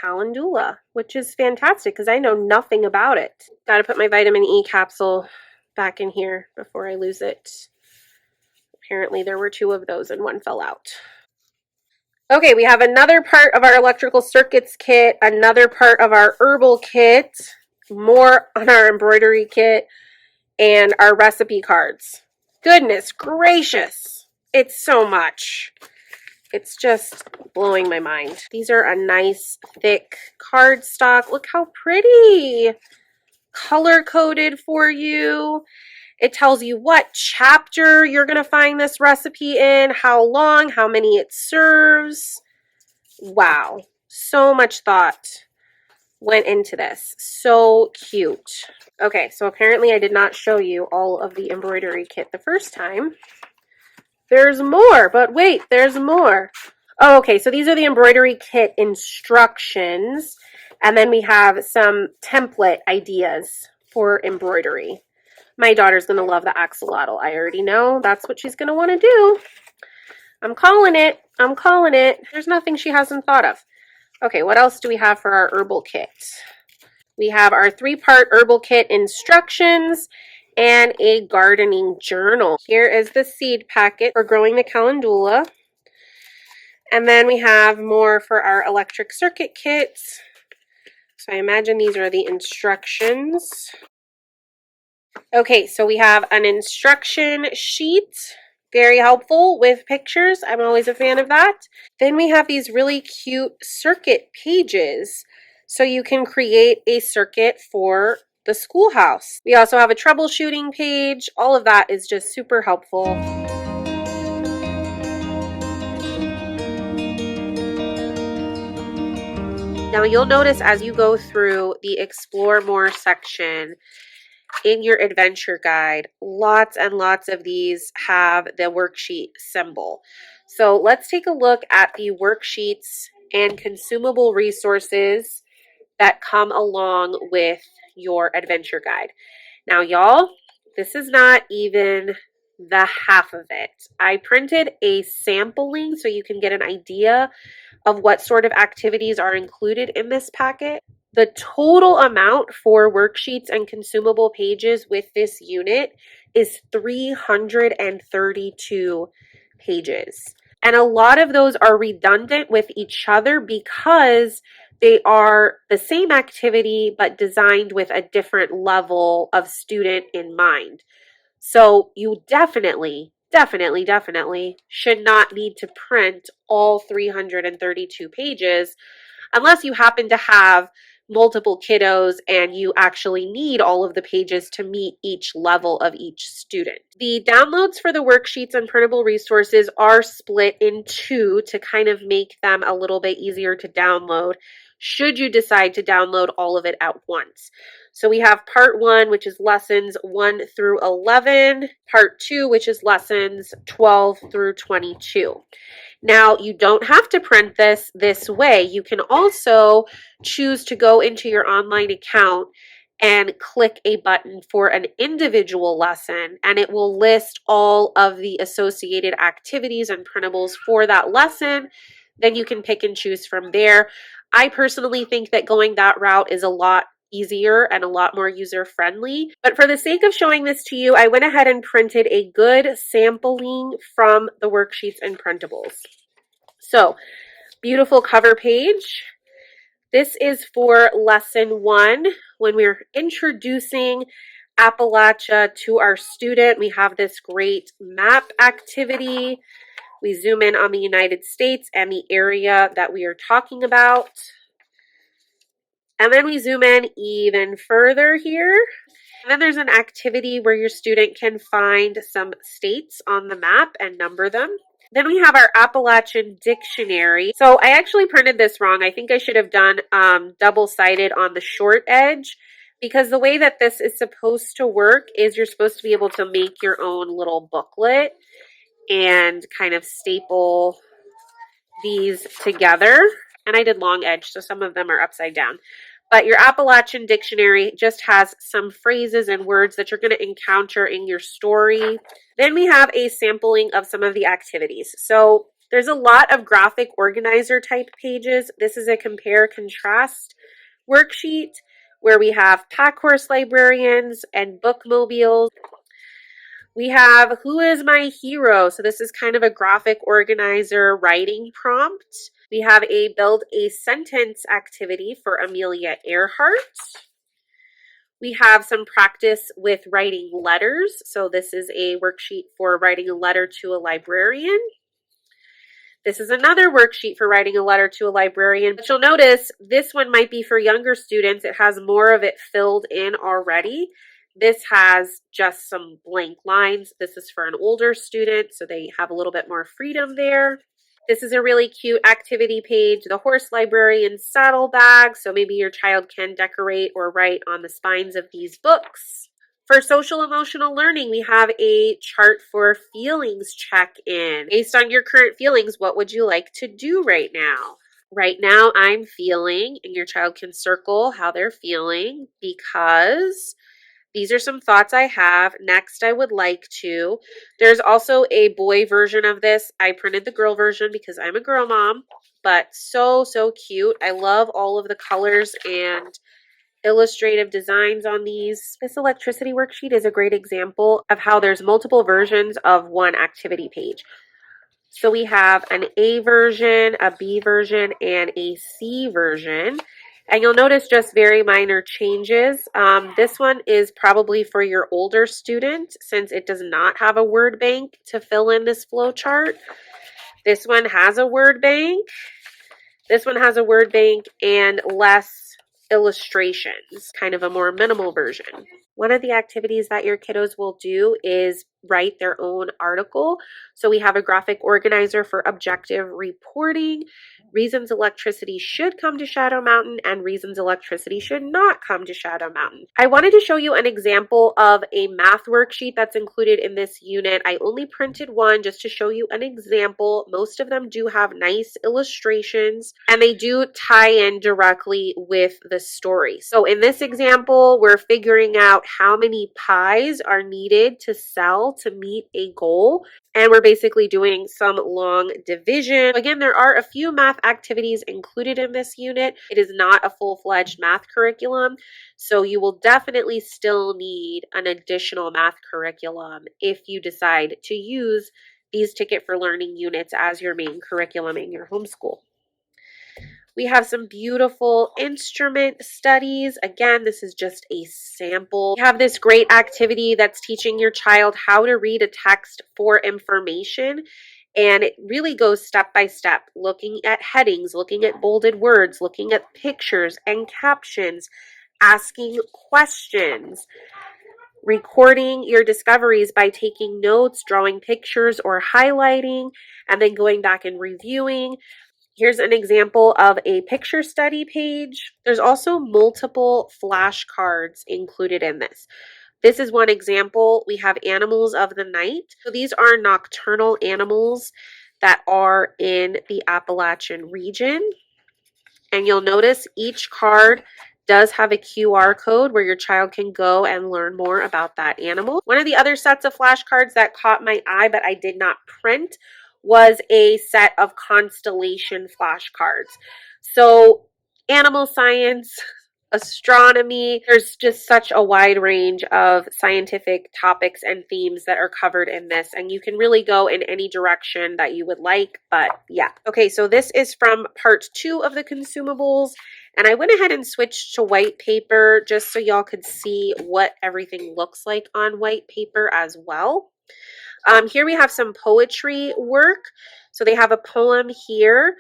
calendula, which is fantastic because I know nothing about it. Got to put my vitamin E capsule back in here before I lose it. Apparently there were 2 of those and 1 fell out. Okay, we have another part of our electrical circuits kit, another part of our herbal kit, more on our embroidery kit, and our recipe cards. Goodness gracious, it's so much. It's just blowing my mind. These are a nice thick cardstock. Look how pretty. Color coded for you. It tells you what chapter you're going to find this recipe in, how long, how many it serves. Wow. So much thought went into this. So cute. Okay, so apparently I did not show you all of the embroidery kit the first time. There's more, but wait, there's more. Oh, okay, so these are the embroidery kit instructions. And then we have some template ideas for embroidery. My daughter's going to love the axolotl. I already know that's what she's going to want to do. I'm calling it. I'm calling it. There's nothing she hasn't thought of. Okay, what else do we have for our herbal kit? We have our 3-part herbal kit instructions and a gardening journal. Here is the seed packet for growing the calendula. And then we have more for our electric circuit kits. So I imagine these are the instructions. Okay, so we have an instruction sheet. Very helpful with pictures. I'm always a fan of that. Then we have these really cute circuit pages. So you can create a circuit for the schoolhouse. We also have a troubleshooting page. All of that is just super helpful. Now you'll notice as you go through the Explore More section in your adventure guide, lots and lots of these have the worksheet symbol. So let's take a look at the worksheets and consumable resources that come along with your adventure guide. Now y'all, this is not even the half of it. I printed a sampling so you can get an idea of what sort of activities are included in this packet. The total amount for worksheets and consumable pages with this unit is 332 pages. And a lot of those are redundant with each other because they are the same activity but designed with a different level of student in mind. So you definitely should not need to print all 332 pages unless you happen to have multiple kiddos and you actually need all of the pages to meet each level of each student. The downloads for the worksheets and printable resources are split in 2 to kind of make them a little bit easier to download should you decide to download all of it at once. So we have part 1, which is lessons 1 through 11, part 2, which is lessons 12 through 22. Now, you don't have to print this way. You can also choose to go into your online account and click a button for an individual lesson, and it will list all of the associated activities and printables for that lesson. Then you can pick and choose from there. I personally think that going that route is a lot easier and a lot more user-friendly. But for the sake of showing this to you, I went ahead and printed a good sampling from the worksheets and printables. So, beautiful cover page. This is for lesson 1 when we're introducing Appalachia to our student. We have this great map activity. We zoom in on the United States and the area that we are talking about. And then we zoom in even further here. And then there's an activity where your student can find some states on the map and number them. Then we have our Appalachian Dictionary. So I actually printed this wrong. I think I should have done double-sided on the short edge because the way that this is supposed to work is you're supposed to be able to make your own little booklet and kind of staple these together. And I did long edge, so some of them are upside down. But your Appalachian dictionary just has some phrases and words that you're going to encounter in your story. Then we have a sampling of some of the activities. So there's a lot of graphic organizer type pages. This is a compare contrast worksheet where we have pack horse librarians and bookmobiles. We have Who is My Hero? So this is kind of a graphic organizer writing prompt. We have a build a sentence activity for Amelia Earhart. We have some practice with writing letters. So this is a worksheet for writing a letter to a librarian. This is another worksheet for writing a letter to a librarian. But you'll notice this one might be for younger students. It has more of it filled in already. This has just some blank lines. This is for an older student, so they have a little bit more freedom there. This is a really cute activity page, the horse librarian saddlebag. So maybe your child can decorate or write on the spines of these books. For social emotional learning, we have a chart for feelings check-in. Based on your current feelings, what would you like to do right now? Right now, I'm feeling, and your child can circle how they're feeling because these are some thoughts I have. Next, I would like to. There's also a boy version of this. I printed the girl version because I'm a girl mom, but so, so cute. I love all of the colors and illustrative designs on these. This electricity worksheet is a great example of how there's multiple versions of one activity page. So we have an A version, a B version, and a C version. And you'll notice just very minor changes. This one is probably for your older student since it does not have a word bank to fill in this flow chart. This one has a word bank. This one has a word bank and less illustrations, kind of a more minimal version. One of the activities that your kiddos will do is write their own article. So we have a graphic organizer for objective reporting, reasons electricity should come to Shadow Mountain, and reasons electricity should not come to Shadow Mountain. I wanted to show you an example of a math worksheet that's included in this unit. I only printed one just to show you an example. Most of them do have nice illustrations and they do tie in directly with the story. So in this example, we're figuring out how many pies are needed to sell to meet a goal. And we're basically doing some long division. Again, there are a few math activities included in this unit. It is not a full-fledged math curriculum, so you will definitely still need an additional math curriculum if you decide to use these Ticket for Learning units as your main curriculum in your homeschool. We have some beautiful instrument studies. Again, this is just a sample. We have this great activity that's teaching your child how to read a text for information. And it really goes step by step, looking at headings, looking at bolded words, looking at pictures and captions, asking questions, recording your discoveries by taking notes, drawing pictures, or highlighting, and then going back and reviewing. Here's an example of a picture study page. There's also multiple flashcards included in this. This is one example. We have animals of the night. So these are nocturnal animals that are in the Appalachian region. And you'll notice each card does have a QR code where your child can go and learn more about that animal. One of the other sets of flashcards that caught my eye but I did not print was a set of constellation flashcards. So animal science, astronomy, there's just such a wide range of scientific topics and themes that are covered in this, and you can really go in any direction that you would like, but yeah. Okay, so this is from part 2 of the consumables, and I went ahead and switched to white paper just so y'all could see what everything looks like on white paper as well. Here we have some poetry work. So they have a poem here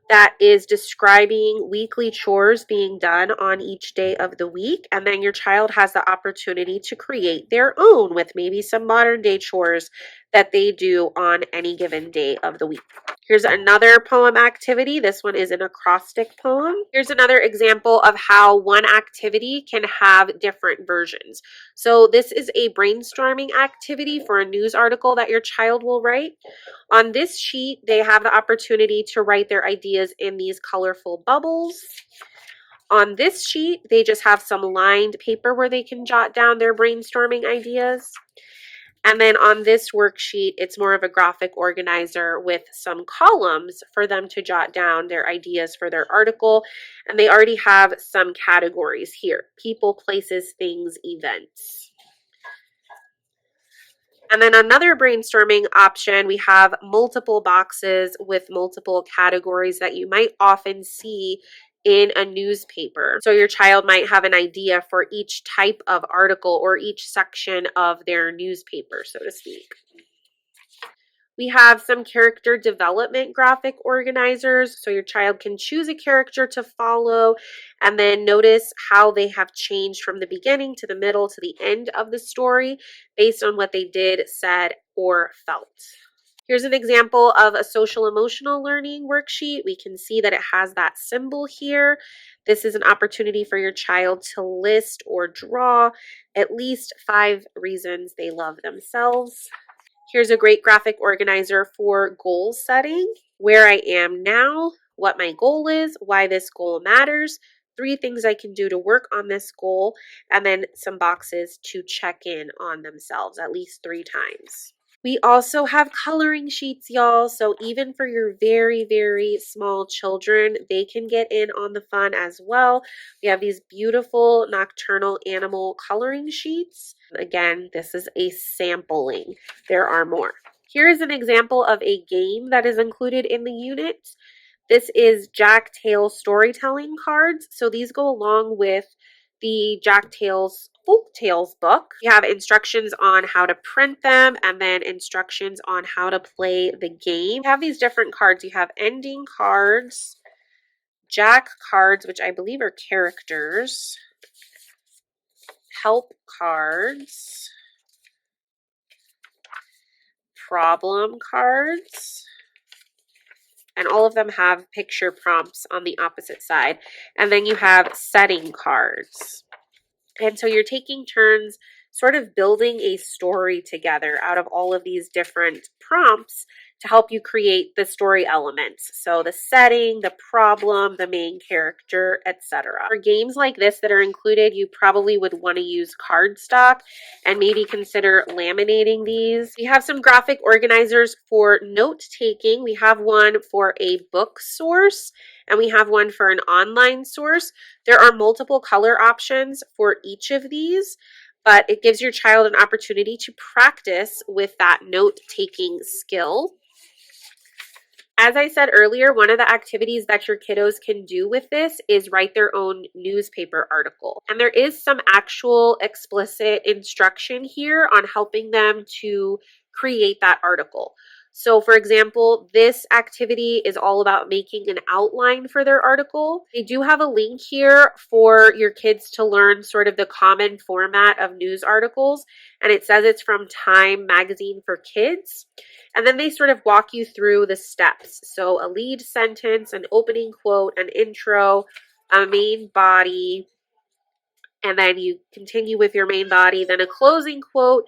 that is describing weekly chores being done on each day of the week. And then your child has the opportunity to create their own with maybe some modern day chores that they do on any given day of the week. Here's another poem activity. This one is an acrostic poem. Here's another example of how one activity can have different versions. So this is a brainstorming activity for a news article that your child will write. On this sheet, they have the opportunity to write their ideas in these colorful bubbles. On this sheet, they just have some lined paper where they can jot down their brainstorming ideas. And then on this worksheet, it's more of a graphic organizer with some columns for them to jot down their ideas for their article. And they already have some categories here: people, places, things, events. And then another brainstorming option, we have multiple boxes with multiple categories that you might often see in a newspaper. So your child might have an idea for each type of article or each section of their newspaper, so to speak. We have some character development graphic organizers, so your child can choose a character to follow and then notice how they have changed from the beginning to the middle to the end of the story based on what they did, said, or felt. Here's an example of a social emotional learning worksheet. We can see that it has that symbol here. This is an opportunity for your child to list or draw at least 5 reasons they love themselves. Here's a great graphic organizer for goal setting: where I am now, what my goal is, why this goal matters, 3 things I can do to work on this goal, and then some boxes to check in on themselves at least 3 times. We also have coloring sheets, y'all. So even for your very, very small children, they can get in on the fun as well. We have these beautiful nocturnal animal coloring sheets. Again, this is a sampling. There are more. Here is an example of a game that is included in the unit. This is Jack Tale storytelling cards. So these go along with the Jack Tales Folk Tales book. You have instructions on how to print them and then instructions on how to play the game. You have these different cards. You have ending cards, Jack cards, which I believe are characters, help cards, problem cards, and all of them have picture prompts on the opposite side. And then you have setting cards. And so you're taking turns sort of building a story together out of all of these different prompts to help you create the story elements. So the setting, the problem, the main character, etc. For games like this that are included, you probably would want to use cardstock and maybe consider laminating these. We have some graphic organizers for note taking. We have one for a book source and we have one for an online source. There are multiple color options for each of these, but it gives your child an opportunity to practice with that note-taking skill. As I said earlier, one of the activities that your kiddos can do with this is write their own newspaper article. And there is some actual explicit instruction here on helping them to create that article. So for example, this activity is all about making an outline for their article. They do have a link here for your kids to learn sort of the common format of news articles. And it says it's from Time Magazine for Kids. And then they sort of walk you through the steps. So a lead sentence, an opening quote, an intro, a main body, and then you continue with your main body, then a closing quote,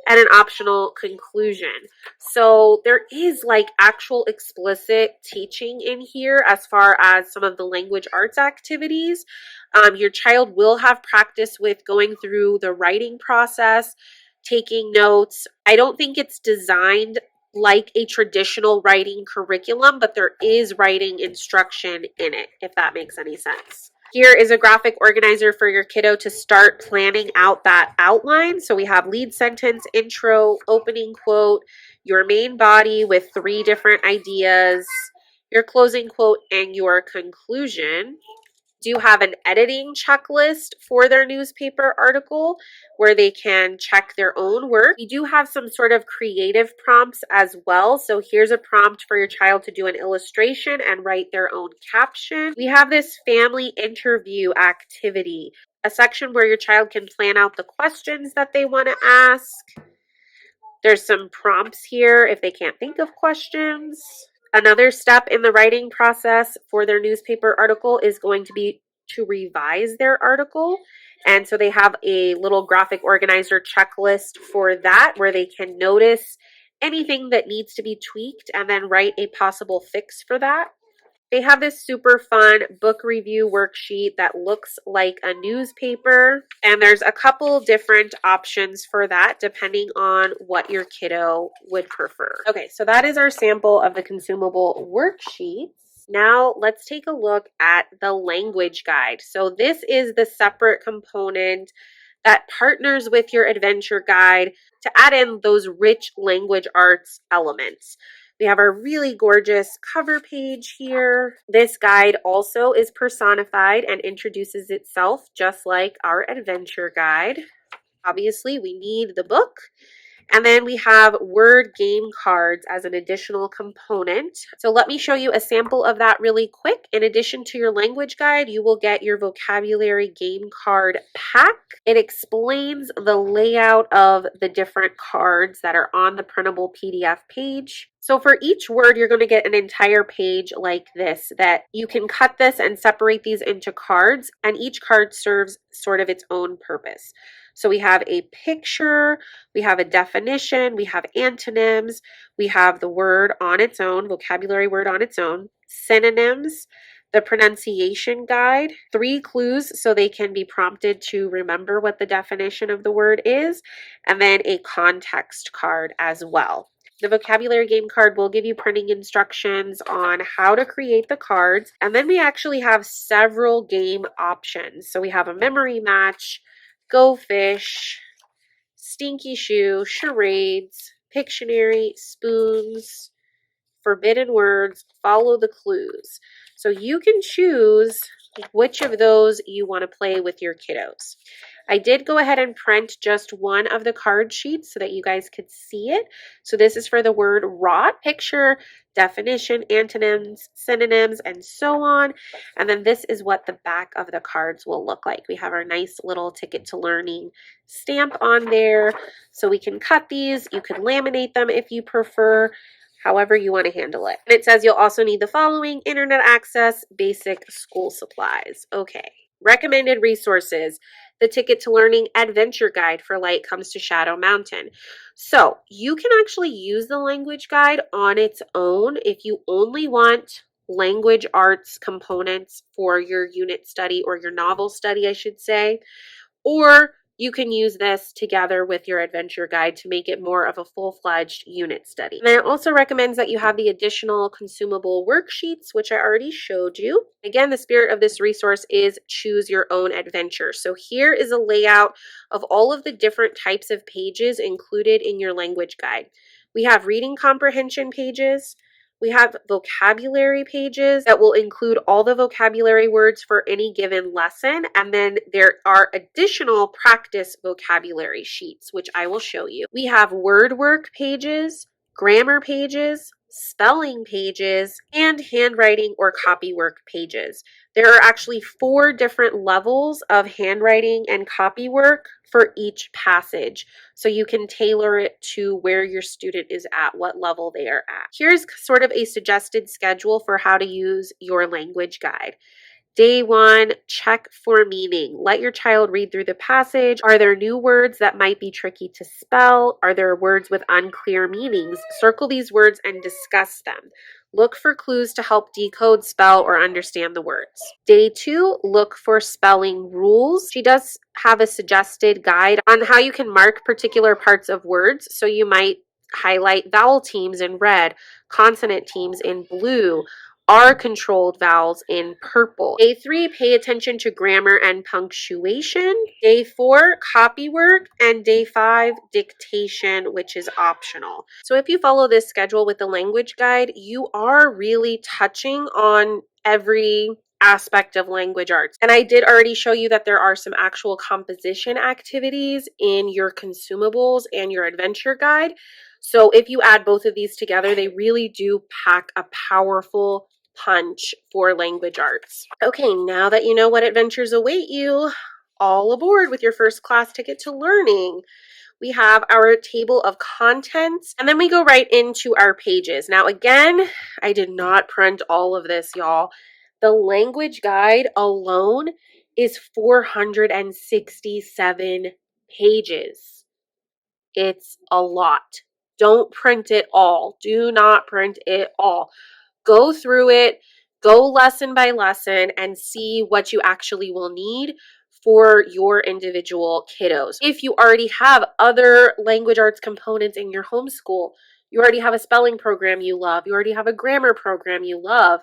and an optional conclusion. So there is like actual explicit teaching in here as far as some of the language arts activities. Your child will have practice with going through the writing process, taking notes. I don't think it's designed like a traditional writing curriculum, but there is writing instruction in it, if that makes any sense. Here is a graphic organizer for your kiddo to start planning out that outline. So we have lead sentence, intro, opening quote, your main body with 3 different ideas, your closing quote, and your conclusion. Do have an editing checklist for their newspaper article where they can check their own work. We do have some sort of creative prompts as well. So here's a prompt for your child to do an illustration and write their own caption. We have this family interview activity, a section where your child can plan out the questions that they want to ask. There's some prompts here if they can't think of questions. Another step in the writing process for their newspaper article is going to be to revise their article. And so they have a little graphic organizer checklist for that where they can notice anything that needs to be tweaked and then write a possible fix for that. They have this super fun book review worksheet that looks like a newspaper, and there's a couple different options for that depending on what your kiddo would prefer. Okay, so that is our sample of the consumable worksheets. Now let's take a look at the language guide. So this is the separate component that partners with your adventure guide to add in those rich language arts elements. We have our really gorgeous cover page here. This guide also is personified and introduces itself just like our adventure guide. Obviously, we need the book. And then we have word game cards as an additional component. So let me show you a sample of that really quick. In addition to your language guide, you will get your vocabulary game card pack. It explains the layout of the different cards that are on the printable PDF page. So for each word, you're going to get an entire page like this that you can cut this and separate these into cards, and each card serves sort of its own purpose. So we have a picture, we have a definition, we have antonyms, we have the word on its own, vocabulary word on its own, synonyms, the pronunciation guide, 3 clues so they can be prompted to remember what the definition of the word is, and then a context card as well. The vocabulary game card will give you printing instructions on how to create the cards, and then we actually have several game options. So we have a memory match, Go Fish, Stinky Shoe, Charades, Pictionary, Spoons, Forbidden Words, Follow the Clues. So you can choose which of those you want to play with your kiddos. I did go ahead and print just one of the card sheets so that you guys could see it. So this is for the word rot, picture, definition, antonyms, synonyms, and so on. And then this is what the back of the cards will look like. We have our nice little ticket to learning stamp on there. So we can cut these. You can laminate them if you prefer. However you want to handle it. And it says you'll also need the following: internet access, basic school supplies. Okay. Recommended resources: the Ticket to Learning Adventure Guide for Light Comes to Shadow Mountain. So you can actually use the language guide on its own if you only want language arts components for your unit study or your novel study, I should say, or you can use this together with your adventure guide to make it more of a full-fledged unit study. And then it also recommends that you have the additional consumable worksheets, which I already showed you. Again, the spirit of this resource is choose your own adventure. So here is a layout of all of the different types of pages included in your language guide. We have reading comprehension pages. We have vocabulary pages that will include all the vocabulary words for any given lesson. And then there are additional practice vocabulary sheets, which I will show you. We have word work pages, grammar pages, spelling pages, and handwriting or copy work pages. There are actually 4 different levels of handwriting and copy work for each passage, so you can tailor it to where your student is at, what level they are at. Here's sort of a suggested schedule for how to use your language guide. Day 1, check for meaning. Let your child read through the passage. Are there new words that might be tricky to spell? Are there words with unclear meanings? Circle these words and discuss them. Look for clues to help decode, spell, or understand the words. Day 2, look for spelling rules. She does have a suggested guide on how you can mark particular parts of words. So you might highlight vowel teams in red, consonant teams in blue, R-controlled vowels in purple. Day 3, pay attention to grammar and punctuation. Day 4, copy work. And day 5, dictation, which is optional. So if you follow this schedule with the language guide, you are really touching on every aspect of language arts. And I did already show you that there are some actual composition activities in your consumables and your adventure guide. So if you add both of these together, they really do pack a powerful punch for language arts. Okay, now that you know what adventures await you, all aboard with your first class ticket to learning. We have our table of contents, and then we go right into our pages. Now again, I did not print all of this, y'all. The language guide alone is 467 pages. It's a lot. Don't print it all. Do not print it all. Go through it, Go lesson by lesson and see what you actually will need for your individual kiddos. If you already have other language arts components in your homeschool, you already have a spelling program you love, you already have a grammar program you love,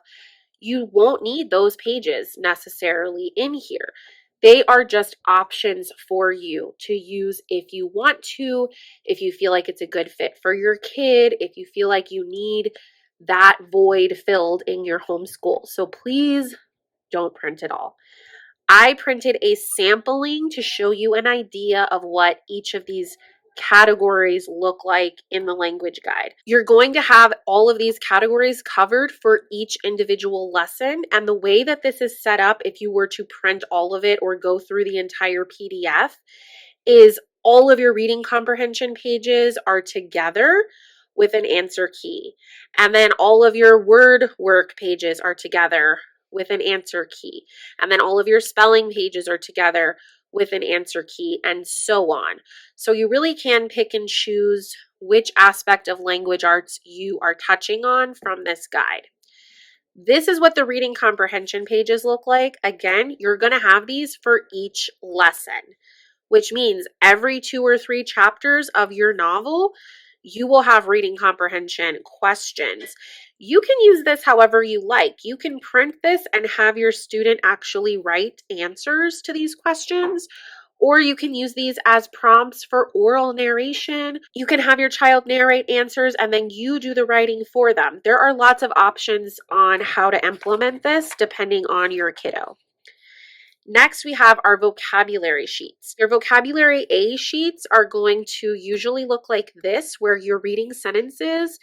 you won't need those pages necessarily in here. They are just options for you to use if you want to, if you feel like it's a good fit for your kid, if you feel like you need that void filled in your homeschool. So please don't print it all. I printed a sampling to show you an idea of what each of these categories look like in the language guide. You're going to have all of these categories covered for each individual lesson, and the way that this is set up, if you were to print all of it or go through the entire PDF, is all of your reading comprehension pages are together with an answer key. And then all of your word work pages are together with an answer key. And then all of your spelling pages are together with an answer key, and so on. So you really can pick and choose which aspect of language arts you are touching on from this guide. This is what the reading comprehension pages look like. Again, you're going to have these for each lesson, which means every 2 or 3 chapters of your novel, you will have reading comprehension questions. You can use this however you like. You can print this and have your student actually write answers to these questions, or you can use these as prompts for oral narration. You can have your child narrate answers and then you do the writing for them. There are lots of options on how to implement this depending on your kiddo. Next, we have our vocabulary sheets. Your vocabulary A sheets are going to usually look like this, where you're reading sentences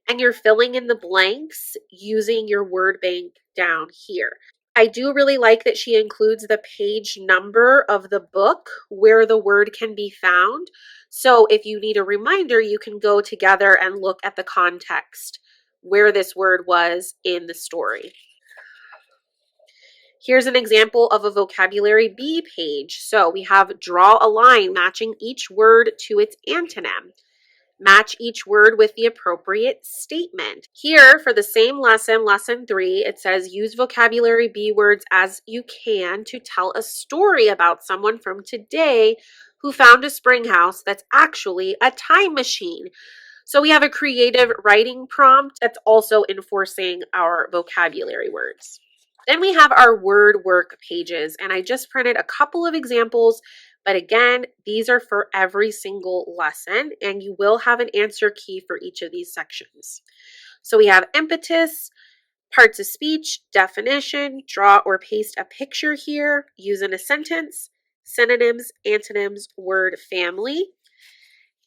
and you're filling in the blanks using your word bank down here. I do really like that she includes the page number of the book where the word can be found. So if you need a reminder, you can go together and look at the context where this word was in the story. Here's an example of a vocabulary B page. So we have draw a line matching each word to its antonym. Match each word with the appropriate statement. Here, for the same lesson, lesson 3, it says use vocabulary B words as you can to tell a story about someone from today who found a spring house that's actually a time machine. So we have a creative writing prompt that's also enforcing our vocabulary words. Then we have our word work pages, and I just printed a couple of examples, but again, these are for every single lesson, and you will have an answer key for each of these sections. So we have impetus, parts of speech, definition, draw or paste a picture here, use in a sentence, synonyms, antonyms, word family.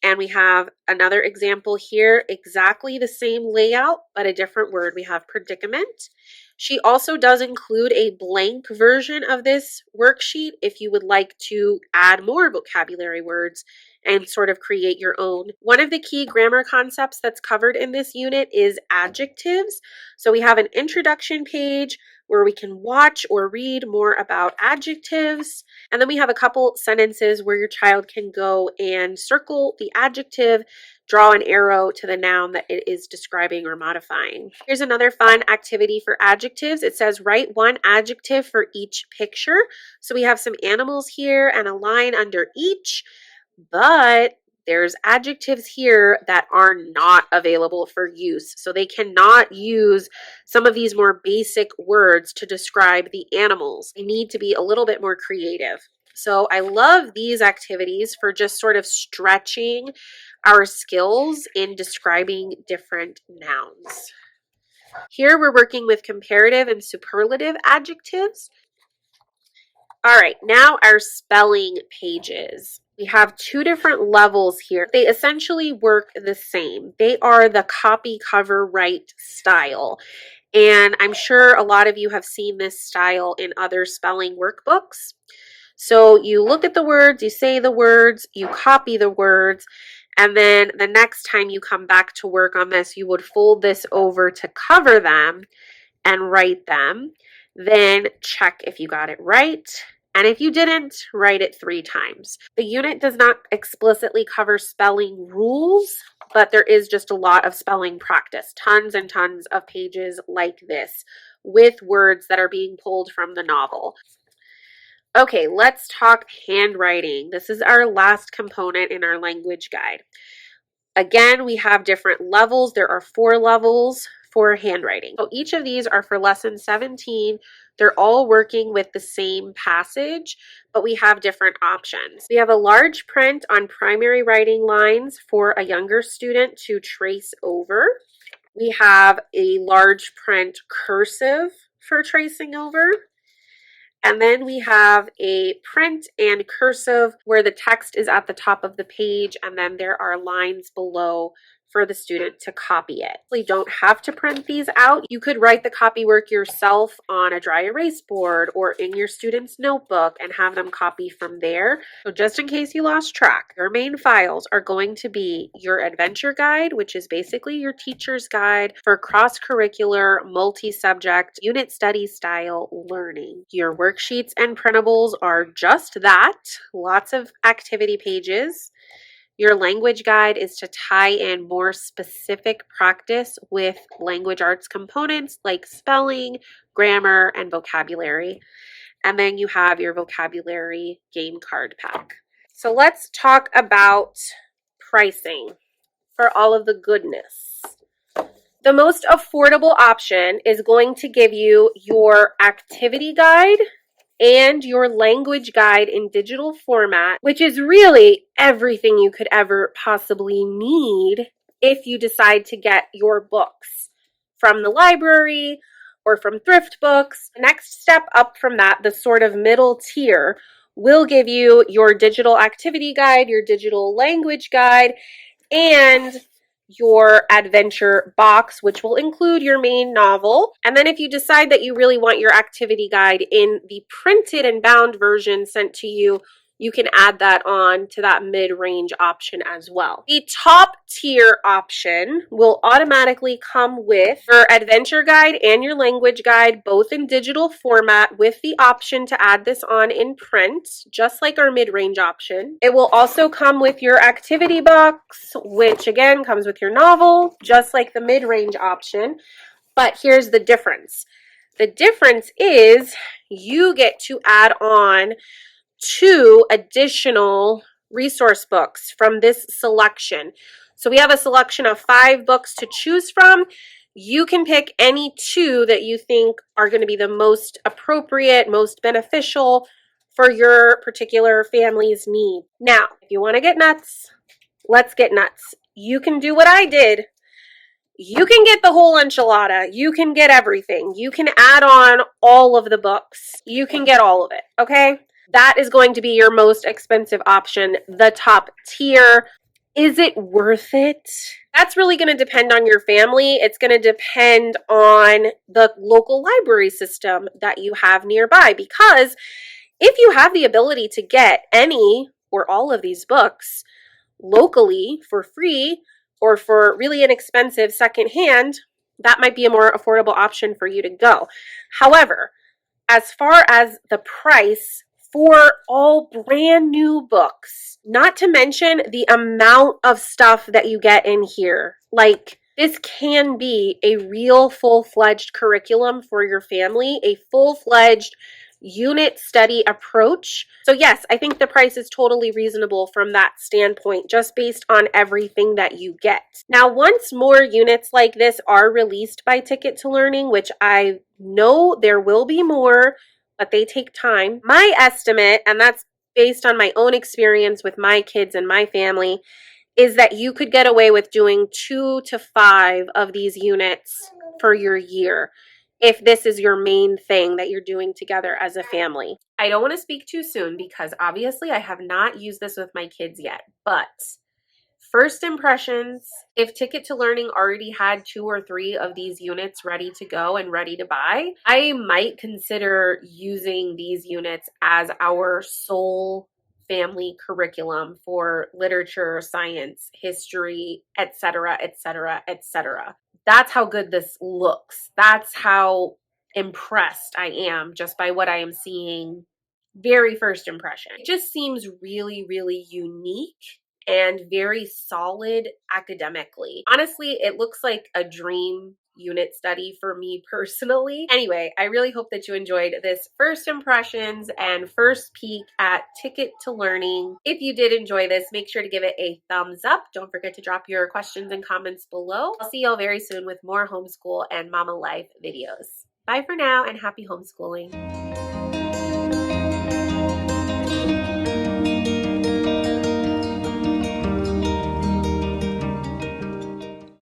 And we have another example here, exactly the same layout, but a different word. We have predicament. She also does include a blank version of this worksheet if you would like to add more vocabulary words and sort of create your own. One of the key grammar concepts that's covered in this unit is adjectives. So we have an introduction page where we can watch or read more about adjectives. And then we have a couple sentences where your child can go and circle the adjective, draw an arrow to the noun that it is describing or modifying. Here's another fun activity for adjectives. It says write one adjective for each picture. So we have some animals here and a line under each, but there's adjectives here that are not available for use. So they cannot use some of these more basic words to describe the animals. They need to be a little bit more creative. So I love these activities for just sort of stretching our skills in describing different nouns. Here we're working with comparative and superlative adjectives. All right, now our spelling pages. We have 2 different levels here. They essentially work the same. They are the copy, cover, write style. And I'm sure a lot of you have seen this style in other spelling workbooks. So you look at the words, you say the words, you copy the words, and then the next time you come back to work on this, you would fold this over to cover them and write them. Then check if you got it right. And if you didn't, write it 3 times. The unit does not explicitly cover spelling rules, but there is just a lot of spelling practice. Tons and tons of pages like this with words that are being pulled from the novel. Okay, let's talk handwriting. This is our last component in our language guide. Again, we have different levels. There are 4 levels for handwriting. So each of these are for lesson 17. They're all working with the same passage, but we have different options. We have a large print on primary writing lines for a younger student to trace over. We have a large print cursive for tracing over. And then we have a print and cursive where the text is at the top of the page and then there are lines below for the student to copy it. You don't have to print these out. You could write the copy work yourself on a dry erase board or in your student's notebook and have them copy from there. So just in case you lost track, your main files are going to be your adventure guide, which is basically your teacher's guide for cross-curricular, multi-subject, unit study style learning. Your worksheets and printables are just that, lots of activity pages. Your language guide is to tie in more specific practice with language arts components like spelling, grammar, and vocabulary. And then you have your vocabulary game card pack. So let's talk about pricing for all of the goodness. The most affordable option is going to give you your activity guide and your language guide in digital format, which is really everything you could ever possibly need if you decide to get your books from the library or from thrift books. The next step up from that, the sort of middle tier, will give you your digital activity guide, your digital language guide, and your adventure box, which will include your main novel. And then if you decide that you really want your activity guide in the printed and bound version sent to you, you can add that on to that mid-range option as well. The top tier option will automatically come with your adventure guide and your language guide, both in digital format with the option to add this on in print, just like our mid-range option. It will also come with your activity box, which again comes with your novel, just like the mid-range option. But here's the difference. The difference is you get to add on 2 additional resource books from this selection. So we have a selection of 5 books to choose from. You can pick any 2 that you think are going to be the most appropriate, most beneficial for your particular family's need. Now, if you want to get nuts, let's get nuts. You can do what I did. You can get the whole enchilada. You can get everything. You can add on all of the books. You can get all of it, okay? That is going to be your most expensive option, the top tier. Is it worth it? That's really going to depend on your family. It's going to depend on the local library system that you have nearby, because if you have the ability to get any or all of these books locally for free or for really inexpensive secondhand, that might be a more affordable option for you to go. However, as far as the price for all brand new books, not to mention the amount of stuff that you get in here, like this can be a real full-fledged curriculum for your family, a full-fledged unit study approach. So yes, I think the price is totally reasonable from that standpoint, just based on everything that you get. Now, once more units like this are released by Ticket to Learning, which I know there will be more, but they take time. My estimate, and that's based on my own experience with my kids and my family, is that you could get away with doing 2 to 5 of these units for your year if this is your main thing that you're doing together as a family. I don't want to speak too soon because obviously I have not used this with my kids yet, but first impressions, if Ticket to Learning already had 2 or 3 of these units ready to go and ready to buy, I might consider using these units as our sole family curriculum for literature, science, history, etc., etc., etc. That's how good this looks. That's how impressed I am just by what I am seeing. Very first impression. It just seems really, really unique and very solid academically. Honestly, it looks like a dream unit study for me personally. Anyway, I really hope that you enjoyed this first impressions and first peek at Ticket to Learning. If you did enjoy this, make sure to give it a thumbs up. Don't forget to drop your questions and comments below. I'll see y'all very soon with more homeschool and mama life videos. Bye for now and happy homeschooling.